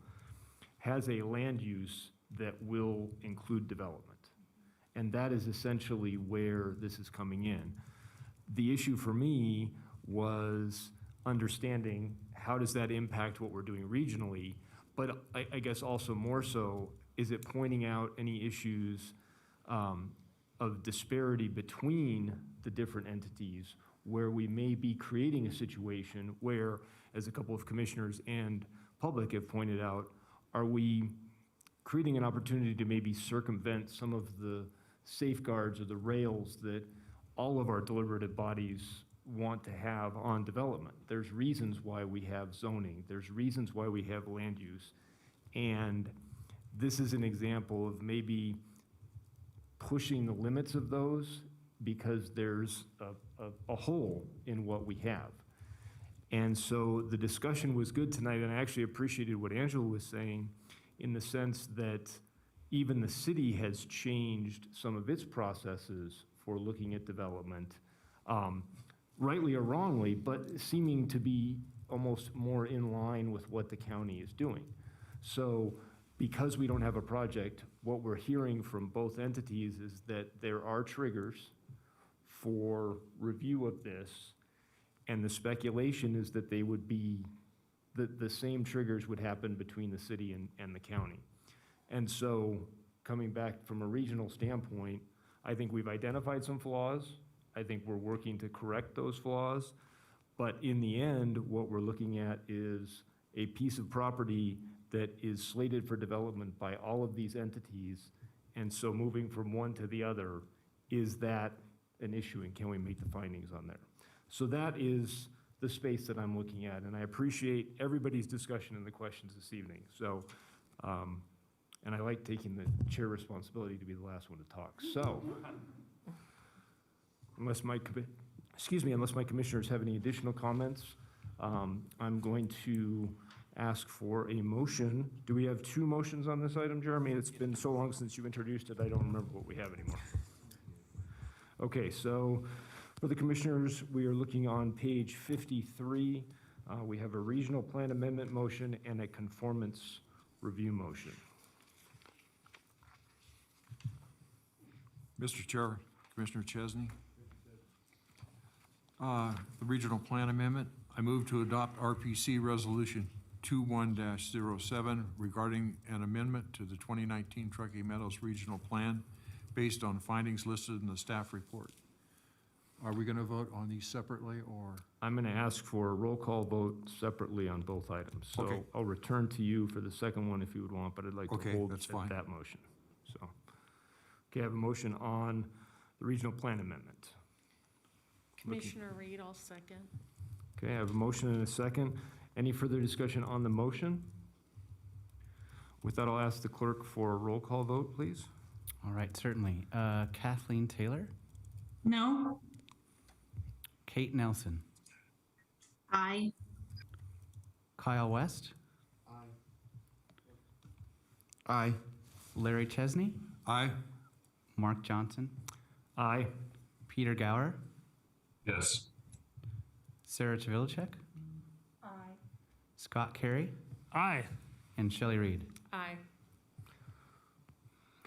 has a land use that will include development. And that is essentially where this is coming in. The issue for me was understanding how does that impact what we're doing regionally, but I guess also more so, is it pointing out any issues of disparity between the different entities where we may be creating a situation where, as a couple of commissioners and public have pointed out, are we creating an opportunity to maybe circumvent some of the safeguards or the rails that all of our deliberative bodies want to have on development? There's reasons why we have zoning. There's reasons why we have land use. And this is an example of maybe pushing the limits of those because there's a hole in what we have. And so the discussion was good tonight, and I actually appreciated what Angela was saying in the sense that even the city has changed some of its processes for looking at development, rightly or wrongly, but seeming to be almost more in line with what the county is doing. So because we don't have a project, what we're hearing from both entities is that there are triggers for review of this, and the speculation is that they would be, the same triggers would happen between the city and the county. And so coming back from a regional standpoint, I think we've identified some flaws. I think we're working to correct those flaws. But in the end, what we're looking at is a piece of property that is slated for development by all of these entities. And so moving from one to the other, is that an issue, and can we make the findings on there? So that is the space that I'm looking at, and I appreciate everybody's discussion and the questions this evening. So And I like taking the chair responsibility to be the last one to talk. So, unless my commissioners have any additional comments, I'm going to ask for a motion. Do we have two motions on this item, Jeremy? It's been so long since you introduced it, I don't remember what we have anymore. Okay, so for the commissioners, we are looking on page 53. We have a regional plan amendment motion and a conformance review motion. Mr. Chair, Commissioner Chesney. The regional plan amendment, I move to adopt RPC Resolution 21-07 regarding an amendment to the 2019 Truckee Meadows Regional Plan based on findings listed in the staff report. Are we going to vote on these separately, or? I'm going to ask for a roll call vote separately on both items. So Okay. I'll return to you for the second one if you would want, but I'd like to Okay, hold that's fine. that motion. So, okay, I have a motion on the regional plan amendment. Commissioner Reed, I'll second. Okay, I have a motion and a second. Any further discussion on the motion? With that, I'll ask the clerk for a roll call vote, please. All right, certainly. Kathleen Taylor, No. Kate Nelson, Aye. Kyle West, Aye. Larry Chesney, Aye. Mark Johnson, Aye. Peter Gower, Yes. Sarah Chavilicek, Aye. Scott Carey, Aye. and Shelley Reed. Aye.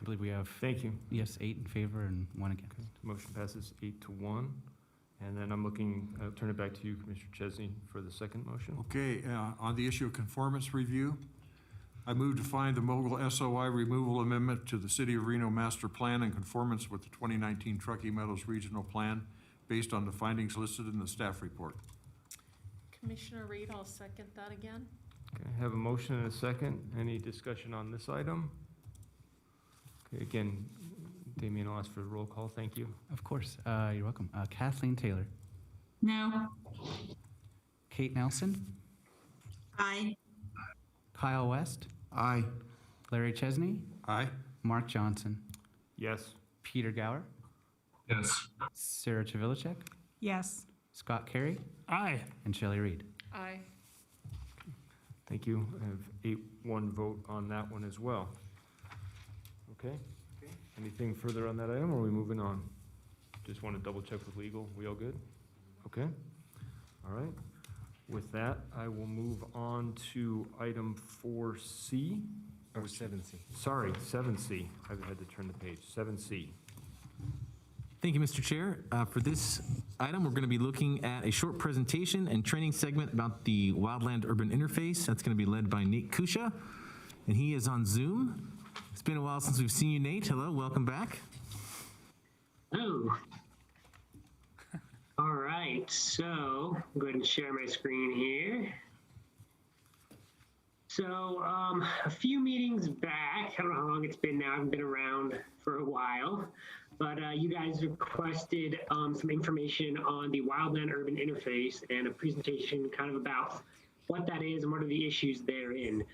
I believe we have, Thank you. yes, 8 in favor and 1 against. Motion passes 8-1. And then I'm looking, I'll turn it back to you, Commissioner Chesney, for the second motion. Okay, on the issue of conformance review, I move to find the Mogul SOI removal amendment to the City of Reno Master Plan in conformance with the 2019 Truckee Meadows Regional Plan based on the findings listed in the staff report. Commissioner Reed, I'll second that again. Okay, I have a motion and a second. Any discussion on this item? Okay, again, Damien, I'll ask for a roll call. Thank you. Of course, you're welcome. Kathleen Taylor, No. Kate Nelson, Aye. Kyle West, Aye. Larry Chesney, Aye. Mark Johnson, Yes. Peter Gower, Yes. Sarah Chavilicek, Yes. Scott Carey, Aye. and Shelley Reed. Aye. Thank you. I have 8-1 vote on that one as well. Okay. Anything further on that item, or are we moving on? Just want to double check with legal. We all good? Okay. All right. With that, I will move on to item 4C. Or 7C. Sorry, 7C. I had to turn the page. 7C. Thank you, Mr. Chair. For this item, we're going to be looking at a short presentation and training segment about the Wildland Urban Interface. That's going to be led by Nate Kusha, and he is on Zoom. It's been a while since we've seen you, Nate. Hello, welcome back. Oh. All right, so I'm going to share my screen here. So a few meetings back, I don't know how long it's been now, I haven't been around for a while, but you guys requested some information on the Wildland Urban Interface and a presentation kind of about what that is and what are the issues therein.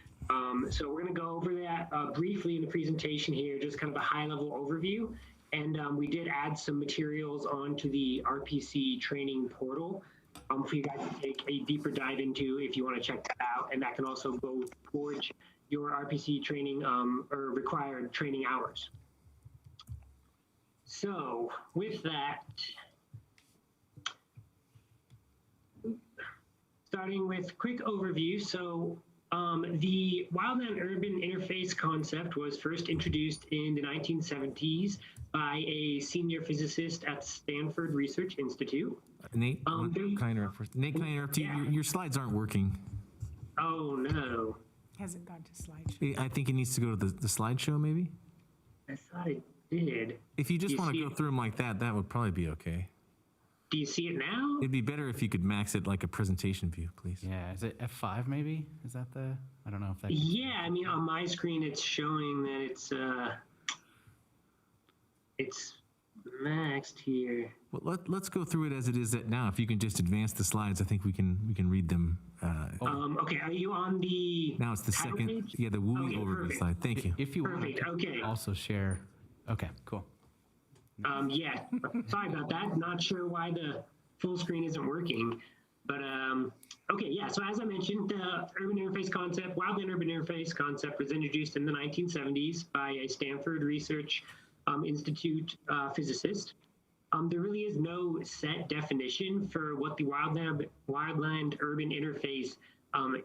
So we're going to go over that briefly in the presentation here, just kind of a high-level overview. And we did add some materials onto the RPC training portal for you guys to take a deeper dive into if you want to check that out. And that can also go towards your RPC training or required training hours. So with that, starting with quick overview. So the Wildland Urban Interface concept was first introduced in the 1970s by a senior physicist at Stanford Research Institute. Nate, can I interrupt you? Yeah. Your slides aren't working. Oh, no. Hasn't gone to slideshow. I think it needs to go to the slideshow, maybe? I thought it did. If you just Do you want to see go it? through them like that, that would probably be okay. Do you see it now? It'd be better if you could max it like a presentation view, please. Yeah, is it F5 maybe? Is that the, I don't know if that. Yeah, I mean, on my screen, it's showing that it's next here. Well, let's go through it as it is now. If you can just advance the slides, I think we can read them. Okay, are you on the Now it's the title second, page? yeah, the WUI Okay, overview perfect. slide. Thank you. If you want Perfect, to okay. also share, okay, cool. Yeah, sorry about that. Not sure why the full screen isn't working, but okay, yeah. So as I mentioned, the urban interface concept, wildland urban interface concept, was introduced in the 1970s by a Stanford Research Institute physicist. There really is no set definition for what the wildland urban interface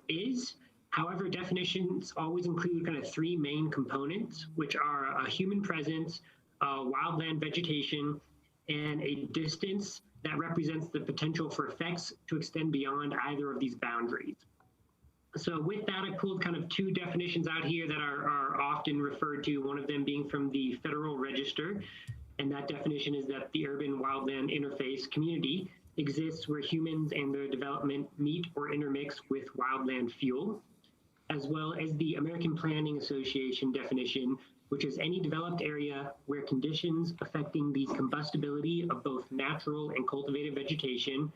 is. However, definitions always include kind of three main components, which are a human presence, wildland vegetation, and a distance that represents the potential for effects to extend beyond either of these boundaries. So with that, I pulled kind of two definitions out here that are often referred to, one of them being from the Federal Register. And that definition is that the urban wildland interface community exists where humans and their development meet or intermix with wildland fuel, as well as the American Planning Association definition, which is any developed area where conditions affecting the combustibility of both natural and cultivated vegetation,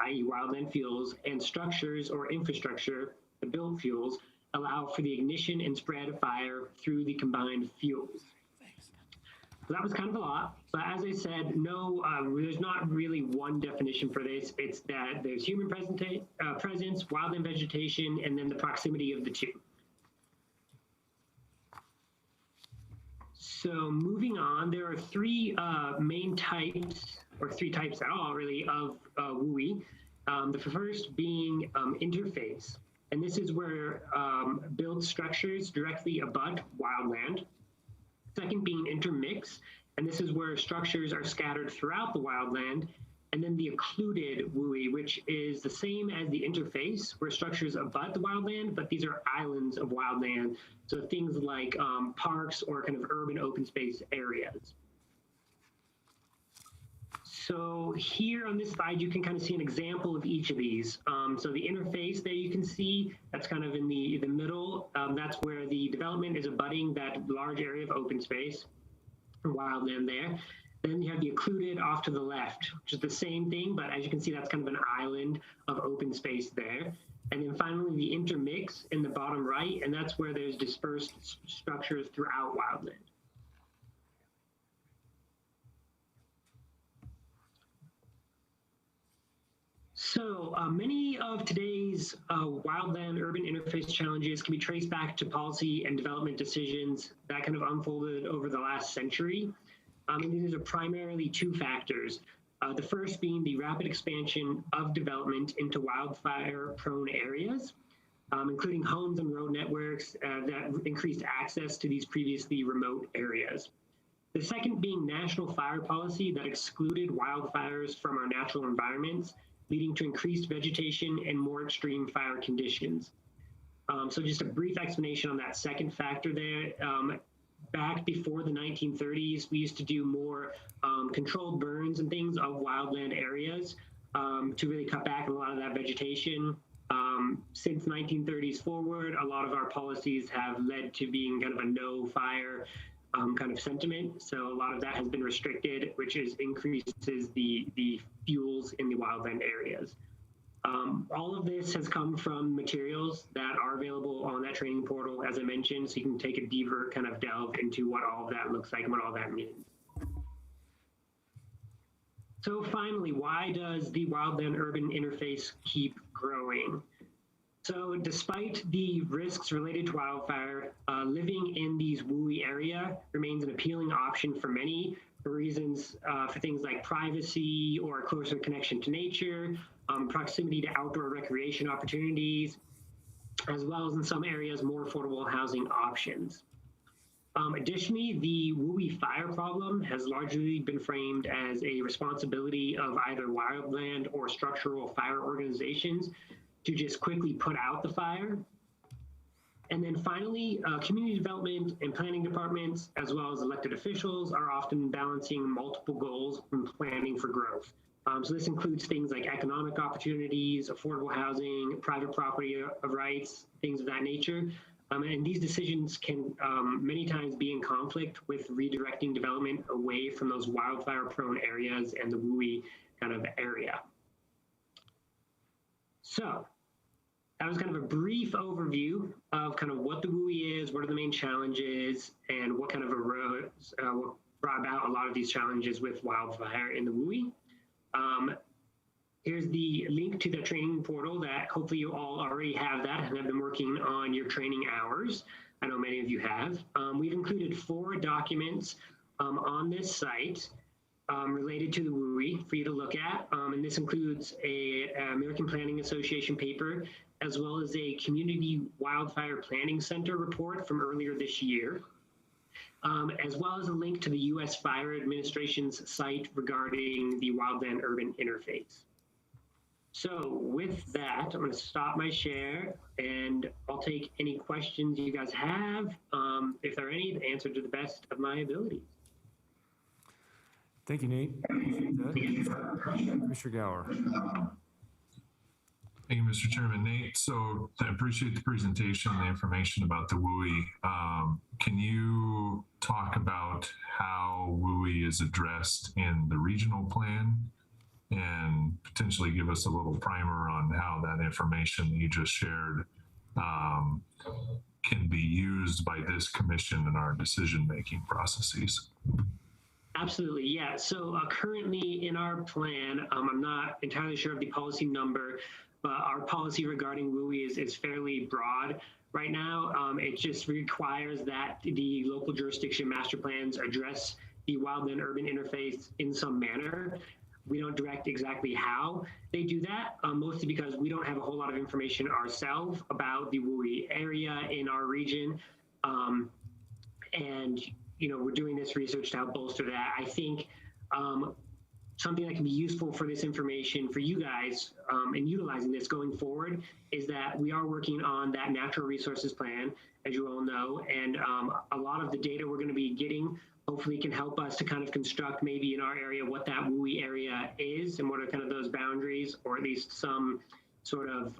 i.e. wildland fuels, and structures or infrastructure, the built fuels, allow for the ignition and spread of fire through the combined fuels. So that was kind of a lot, but as I said, no, there's not really one definition for this. It's that there's human presence, wildland vegetation, and then the proximity of the two. So moving on, there are three main types, or three types at all really, of WUI. The first being interface, and this is where built structures directly abut wildland. Second being intermix, and this is where structures are scattered throughout the wildland. And then the occluded WUI, which is the same as the interface, where structures abut the wildland, but these are islands of wildland. So things like parks or kind of urban open space areas. So here on this slide, you can kind of see an example of each of these. So the interface there you can see, that's kind of in the middle. That's where the development is abutting that large area of open space or wildland there. Then you have the occluded off to the left, which is the same thing, but as you can see, that's kind of an island of open space there. And then finally, the intermix in the bottom right, and that's where there's dispersed structures throughout wildland. So many of today's wildland urban interface challenges can be traced back to policy and development decisions that kind of unfolded over the last century. And these are primarily two factors. The first being the rapid expansion of development into wildfire-prone areas, including homes and road networks that increased access to these previously remote areas. The second being national fire policy that excluded wildfires from our natural environments, leading to increased vegetation and more extreme fire conditions. So just a brief explanation on that second factor there. Back before the 1930s, we used to do more controlled burns and things of wildland areas to really cut back on a lot of that vegetation. Since 1930s forward, a lot of our policies have led to being kind of a no fire kind of sentiment. So a lot of that has been restricted, which increases the fuels in the wildland areas. All of this has come from materials that are available on that training portal, as I mentioned, so you can take a deeper kind of delve into what all of that looks like and what all that means. So finally, why does the wildland urban interface keep growing? So despite the risks related to wildfire, living in these WUI area remains an appealing option for many for reasons for things like privacy or a closer connection to nature, proximity to outdoor recreation opportunities, as well as in some areas, more affordable housing options. Additionally, the WUI fire problem has largely been framed as a responsibility of either wildland or structural fire organizations to just quickly put out the fire. And then finally, community development and planning departments, as well as elected officials, are often balancing multiple goals when planning for growth. So this includes things like economic opportunities, affordable housing, private property rights, things of that nature. And these decisions can many times be in conflict with redirecting development away from those wildfire-prone areas and the WUI kind of area. So that was kind of a brief overview of kind of what the WUI is, what are the main challenges, and what kind of arose, what brought about a lot of these challenges with wildfire in the WUI. Here's the link to the training portal that hopefully you all already have that and have been working on your training hours. I know many of you have. We've included 4 documents on this site related to the WUI for you to look at. And this includes a American Planning Association paper, as well as a Community Wildfire Planning Center report from earlier this year, as well as a link to the U.S. Fire Administration's site regarding the wildland-urban interface. So with that, I'm going to stop my share and I'll take any questions you guys have, if there are any, to answer to the best of my abilities. Thank you, Nate. Appreciate that. Commissioner Gower. Thank you, Mr. Chairman. Nate, so I appreciate the presentation, the information about the WUI. Can you talk about how WUI is addressed in the regional plan and potentially give us a little primer on how that information that you just shared can be used by this commission in our decision-making processes? Absolutely, yeah. So currently in our plan, I'm not entirely sure of the policy number, but our policy regarding WUI is fairly broad right now. It just requires that the local jurisdiction master plans address the wildland-urban interface in some manner. We don't direct exactly how they do that, mostly because we don't have a whole lot of information ourselves about the WUI area in our region. And, you know, we're doing this research to help bolster that. I think something that can be useful for this information for you guys and utilizing this going forward is that we are working on that natural resources plan, as you all know, and a lot of the data we're going to be getting hopefully can help us to kind of construct maybe in our area what that WUI area is and what are kind of those boundaries, or at least some sort of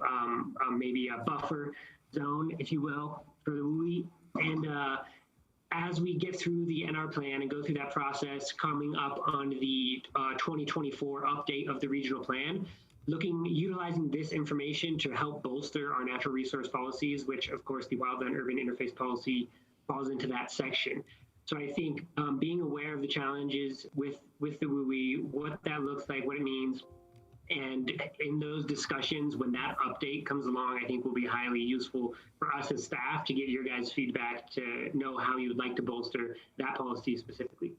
maybe a buffer zone, if you will, for the WUI. And as we get through the NR plan and go through that process, coming up on the 2024 update of the regional plan, utilizing this information to help bolster our natural resource policies, which of course the wildland-urban interface policy falls into that section. So I think being aware of the challenges with the WUI, what that looks like, what it means, and in those discussions, when that update comes along, I think will be highly useful for us as staff to get your guys' feedback to know how you would like to bolster that policy specifically.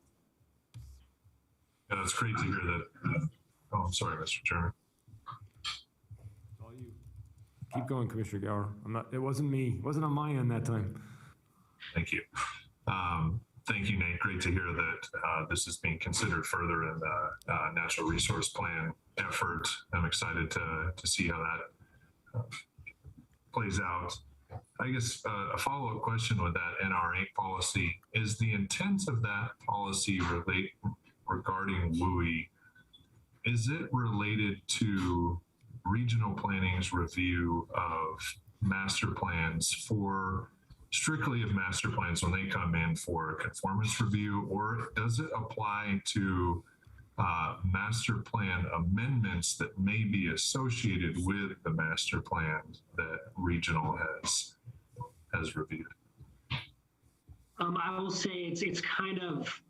Yeah, it's great to hear that. Oh, I'm sorry, Mr. Chairman. All you. Keep going, Commissioner Gower. It wasn't me. It wasn't on my end that time. Thank you. Thank you, Nate. Great to hear that this is being considered further in the natural resource plan effort. I'm excited to see how that plays out. I guess a follow-up question with that NR8 policy is the intent of that policy regarding WUI, is it related to regional planning's review of master plans strictly of master plans when they come in for a conformance review, or does it apply to master plan amendments that may be associated with the master plan that regional has reviewed? I will say it's kind of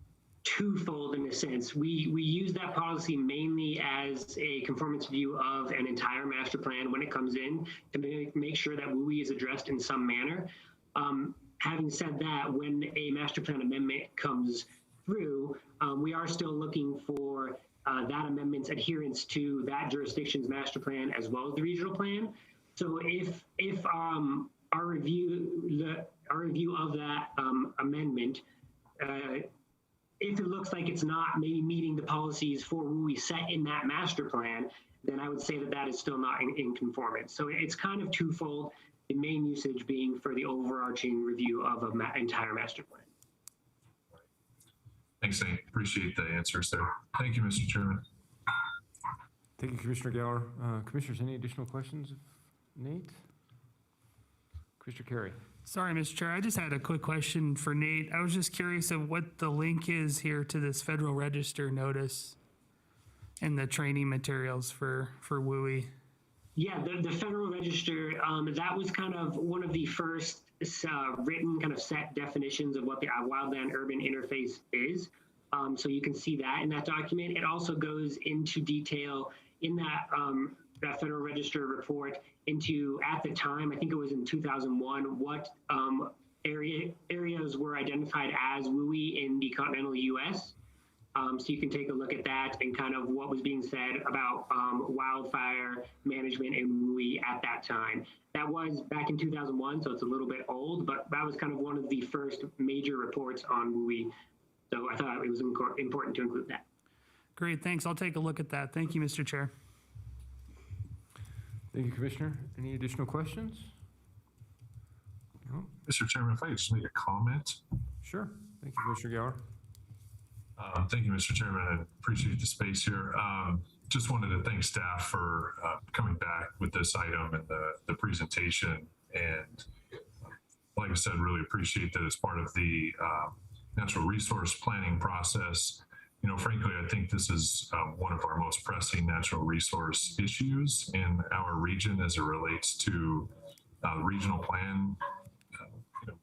twofold in a sense. We use that policy mainly as a conformance review of an entire master plan when it comes in to make sure that WUI is addressed in some manner. Having said that, when a master plan amendment comes through, we are still looking for that amendment's adherence to that jurisdiction's master plan as well as the regional plan. So if our review of that amendment, if it looks like it's not maybe meeting the policies for WUI set in that master plan, then I would say that that is still not in conformance. So it's kind of twofold. The main usage being for the overarching review of an entire master plan. Thanks, Nate. Appreciate the answers there. Thank you, Mr. Chairman. Thank you, Commissioner Gower. Commissioners, any additional questions of Nate? Commissioner Carey. Sorry, Mr. Chair, I just had a quick question for Nate. I was just curious of what the link is here to this Federal Register notice and the training materials for WUI. Yeah, the Federal Register, that was kind of one of the first written kind of set definitions of what the wildland urban interface is. So you can see that in that document. It also goes into detail in that Federal Register report into, at the time, I think it was in 2001, what areas were identified as WUI in the continental US. So you can take a look at that and kind of what was being said about wildfire management and WUI at that time. That was back in 2001, so it's a little bit old, but that was kind of one of the first major reports on WUI. So I thought it was important to include that. Great, thanks. I'll take a look at that. Thank you, Mr. Chair. Thank you, Commissioner. Any additional questions? No? Mr. Chairman, if I could just make a comment. Sure. Thank you, Commissioner Gower. Thank you, Mr. Chairman. I appreciate the space here. Just wanted to thank staff for coming back with this item and the presentation. And like I said, really appreciate that it's part of the natural resource planning process. You know, frankly, I think this is one of our most pressing natural resource issues in our region as it relates to regional plan,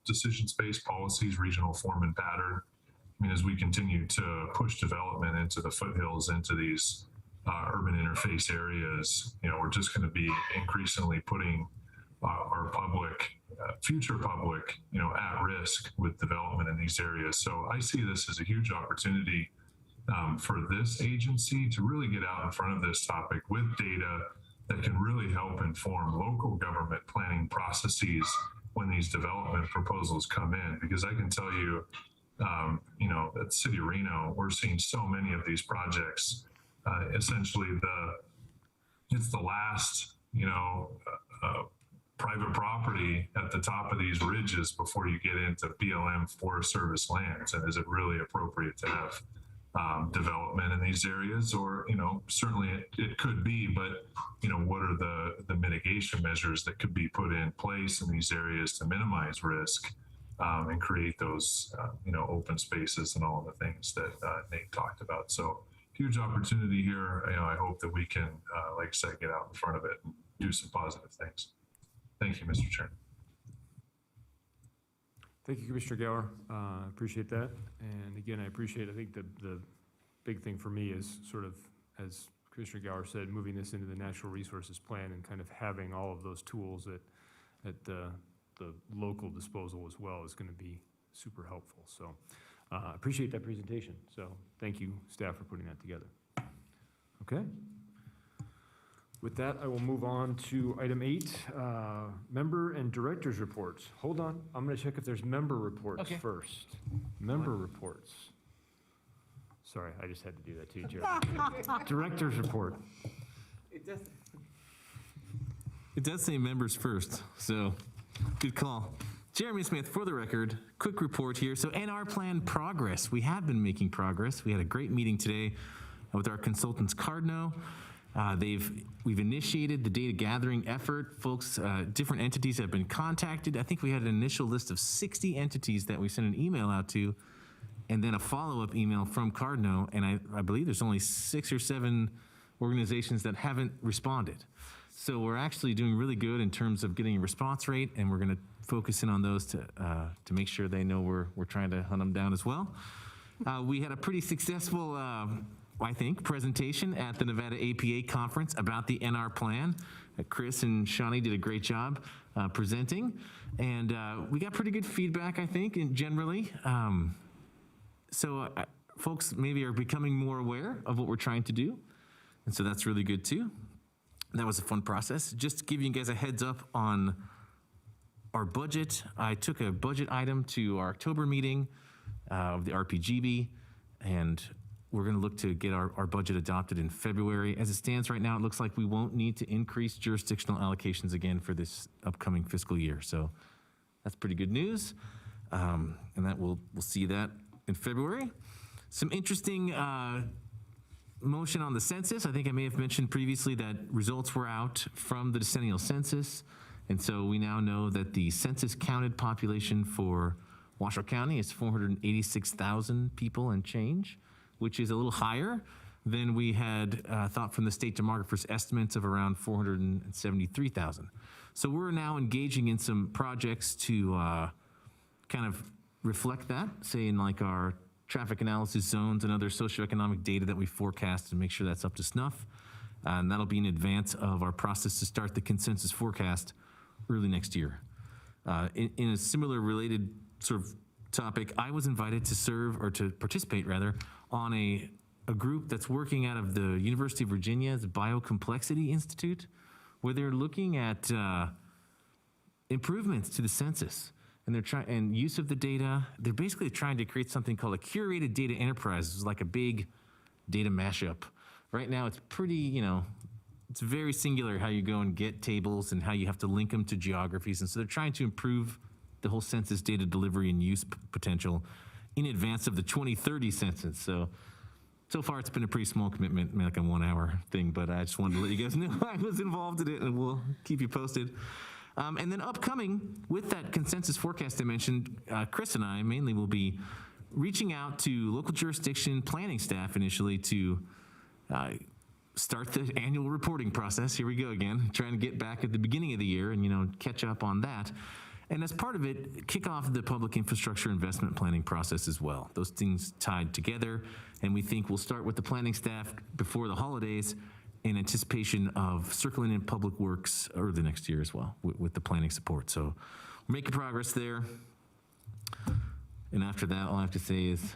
decision-based policies, regional form and pattern. I mean, as we continue to push development into the foothills, into these urban interface areas, you know, we're just going to be increasingly putting our public, future public, you know, at risk with development in these areas. So I see this as a huge opportunity for this agency to really get out in front of this topic with data that can really help inform local government planning processes when these development proposals come in. Because I can tell you, you know, at the City of Reno, we're seeing so many of these projects. Essentially, it's the last, you know, private property at the top of these ridges before you get into BLM Forest Service lands. And is it really appropriate to have development in these areas? Or, you know, certainly it could be, but, you know, what are the mitigation measures that could be put in place in these areas to minimize risk and create those, you know, open spaces and all of the things that Nate talked about. So huge opportunity here. You know, I hope that we can, like I said, get out in front of it and do some positive things. Thank you, Mr. Chair. Thank you, Commissioner Gower. Appreciate that. And again, I think the big thing for me is sort of, as Commissioner Gower said, moving this into the natural resources plan and kind of having all of those tools at the local disposal as well is going to be super helpful. So appreciate that presentation. So thank you, staff, for putting that together. Okay. With that, I will move on to item 8, member and directors reports. Hold on, I'm going to check if there's member reports first. Member reports. Sorry, I just had to do that to you, Jeremy. Directors report. It does say members first, so good call. Jeremy Smith, for the record, quick report here. So NR plan progress. We have been making progress. We had a great meeting today with our consultants, Cardno. We've initiated the data gathering effort. Folks, different entities have been contacted. I think we had an initial list of 60 entities that we sent an email out to, and then a follow-up email from Cardno. And I believe there's only 6 or 7 organizations that haven't responded. So we're actually doing really good in terms of getting a response rate, and we're going to focus in on those to make sure they know we're trying to hunt them down as well. We had a pretty successful I think, presentation at the Nevada APA conference about the NR plan. Chris and Shawnee did a great job presenting, and we got pretty good feedback, I think, and generally. So folks maybe are becoming more aware of what we're trying to do, and so that's really good too. That was a fun process. Just to give you guys a heads up on our budget, I took a budget item to our October meeting of the RPGB, and we're going to look to get our budget adopted in February. As it stands right now, it looks like we won't need to increase jurisdictional allocations again for this upcoming fiscal year. So that's pretty good news. And that we'll see that in February. Some interesting motion on the census. I think I may have mentioned previously that results were out from the decennial census. And so we now know that the census counted population for Washoe County is 486,000 people and change, which is a little higher than we had thought from the state demographer's estimates of around 473,000. So we're now engaging in some projects to kind of reflect that, say in like our traffic analysis zones and other socioeconomic data that we forecast and make sure that's up to snuff. And that'll be in advance of our process to start the consensus forecast early next year. In a similar related sort of topic, I was invited to serve, or to participate rather, on a group that's working out of the University of Virginia's Biocomplexity Institute, where they're looking at improvements to the census. And they're trying, and use of the data. They're basically trying to create something called a curated data enterprise. It's like a big data mashup. Right now, it's pretty, it's very singular how you go and get tables and how you have to link them to geographies. And so they're trying to improve the whole census data delivery and use potential in advance of the 2030 census. So far it's been a pretty small commitment, like a 1 hour thing, but I just wanted to let you guys know I was involved in it, and we'll keep you posted. And then upcoming, with that consensus forecast I mentioned, Chris and I mainly will be reaching out to local jurisdiction planning staff initially to start the annual reporting process. Here we go again, trying to get back at the beginning of the year and, catch up on that. And as part of it, kick off the public infrastructure investment planning process as well. Those things tied together, and we think we'll start with the planning staff before the holidays in anticipation of circling in public works early next year as well with the planning support. So we're making progress there. And after that, all I have to say is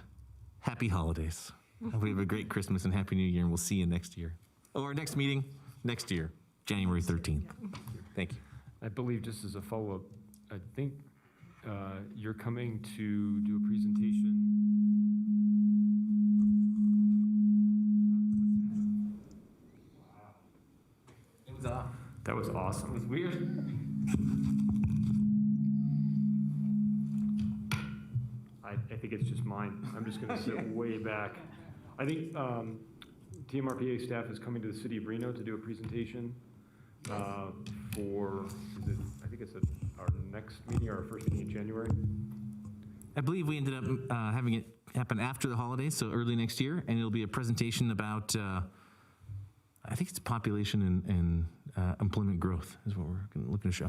happy holidays. Hope we have a great Christmas and Happy New Year, and we'll see you next year. Our next meeting next year, January 13th. Thank you. I believe, just as a follow-up, I think you're coming to do a presentation. It was off. That was awesome. It was weird. I think it's just mine. I'm just going to sit way back. I think TMRPA staff is coming to the city of Reno to do a presentation for, I think it's our next meeting or our first meeting in January. I believe we ended up having it happen after the holidays, so early next year, and it'll be a presentation about, I think it's population and employment growth is what we're looking to show.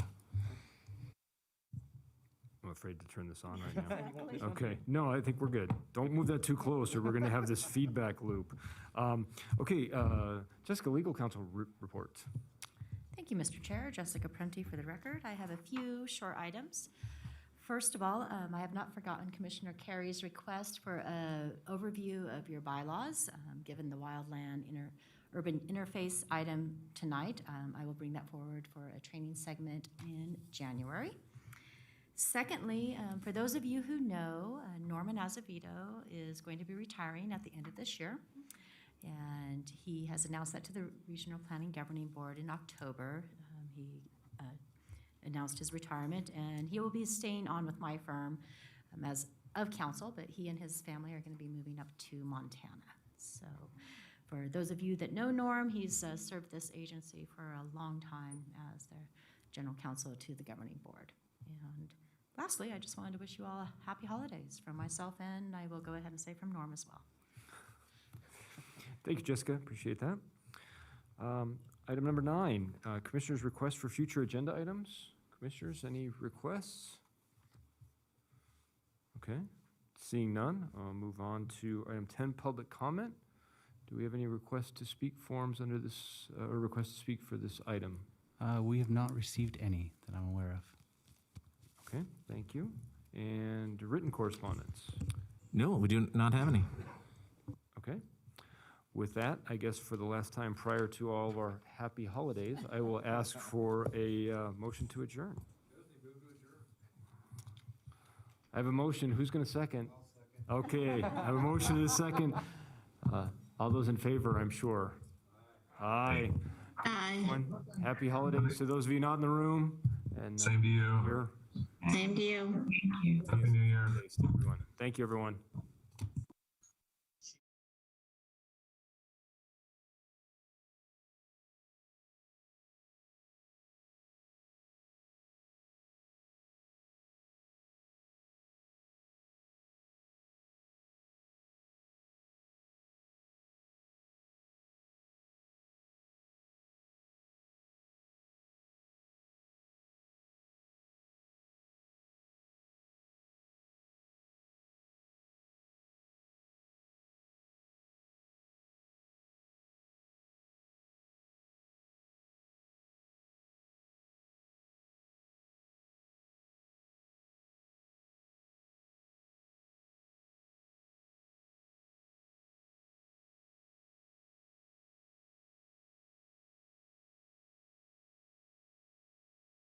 I'm afraid to turn this on right now. Okay, no, I think we're good. Don't move that too close, or we're going to have this feedback loop. Okay, Jessica, legal counsel reports. Thank you, Mr. Chair. Jessica Prunty for the record. I have a few short items. First of all, I have not forgotten Commissioner Carey's request for an overview of your bylaws, given the wildland urban interface item tonight. I will bring that forward for a training segment in January. Secondly, for those of you who know, Norman Azevedo is going to be retiring at the end of this year. And he has announced that to the Regional Planning Governing Board in October. He announced his retirement, and he will be staying on with my firm as of counsel, but he and his family are going to be moving up to Montana. So for those of you that know Norm, he's served this agency for a long time as their general counsel to the governing board. And lastly, I just wanted to wish you all a happy holidays from myself, and I will go ahead and say from Norm as well. Thank you, Jessica. Appreciate that. Item number 9, Commissioners' request for future agenda items. Commissioners, any requests? Okay, seeing none, I'll move on to item 10, public comment. Do we have any requests to speak forms under this, or requests to speak for this item? We have not received any that I'm aware of. Okay, thank you. And written correspondence? No, we do not have any. Okay. With that, I guess for the last time prior to all of our happy holidays, I will ask for a motion to adjourn. I have a motion. Who's going to second? Okay, I have a motion and a second. All those in favor, I'm sure. Aye. Aye. Happy holidays to those of you not in the room. And same to you. Here. Same to you. Happy New Year. Thank you, everyone.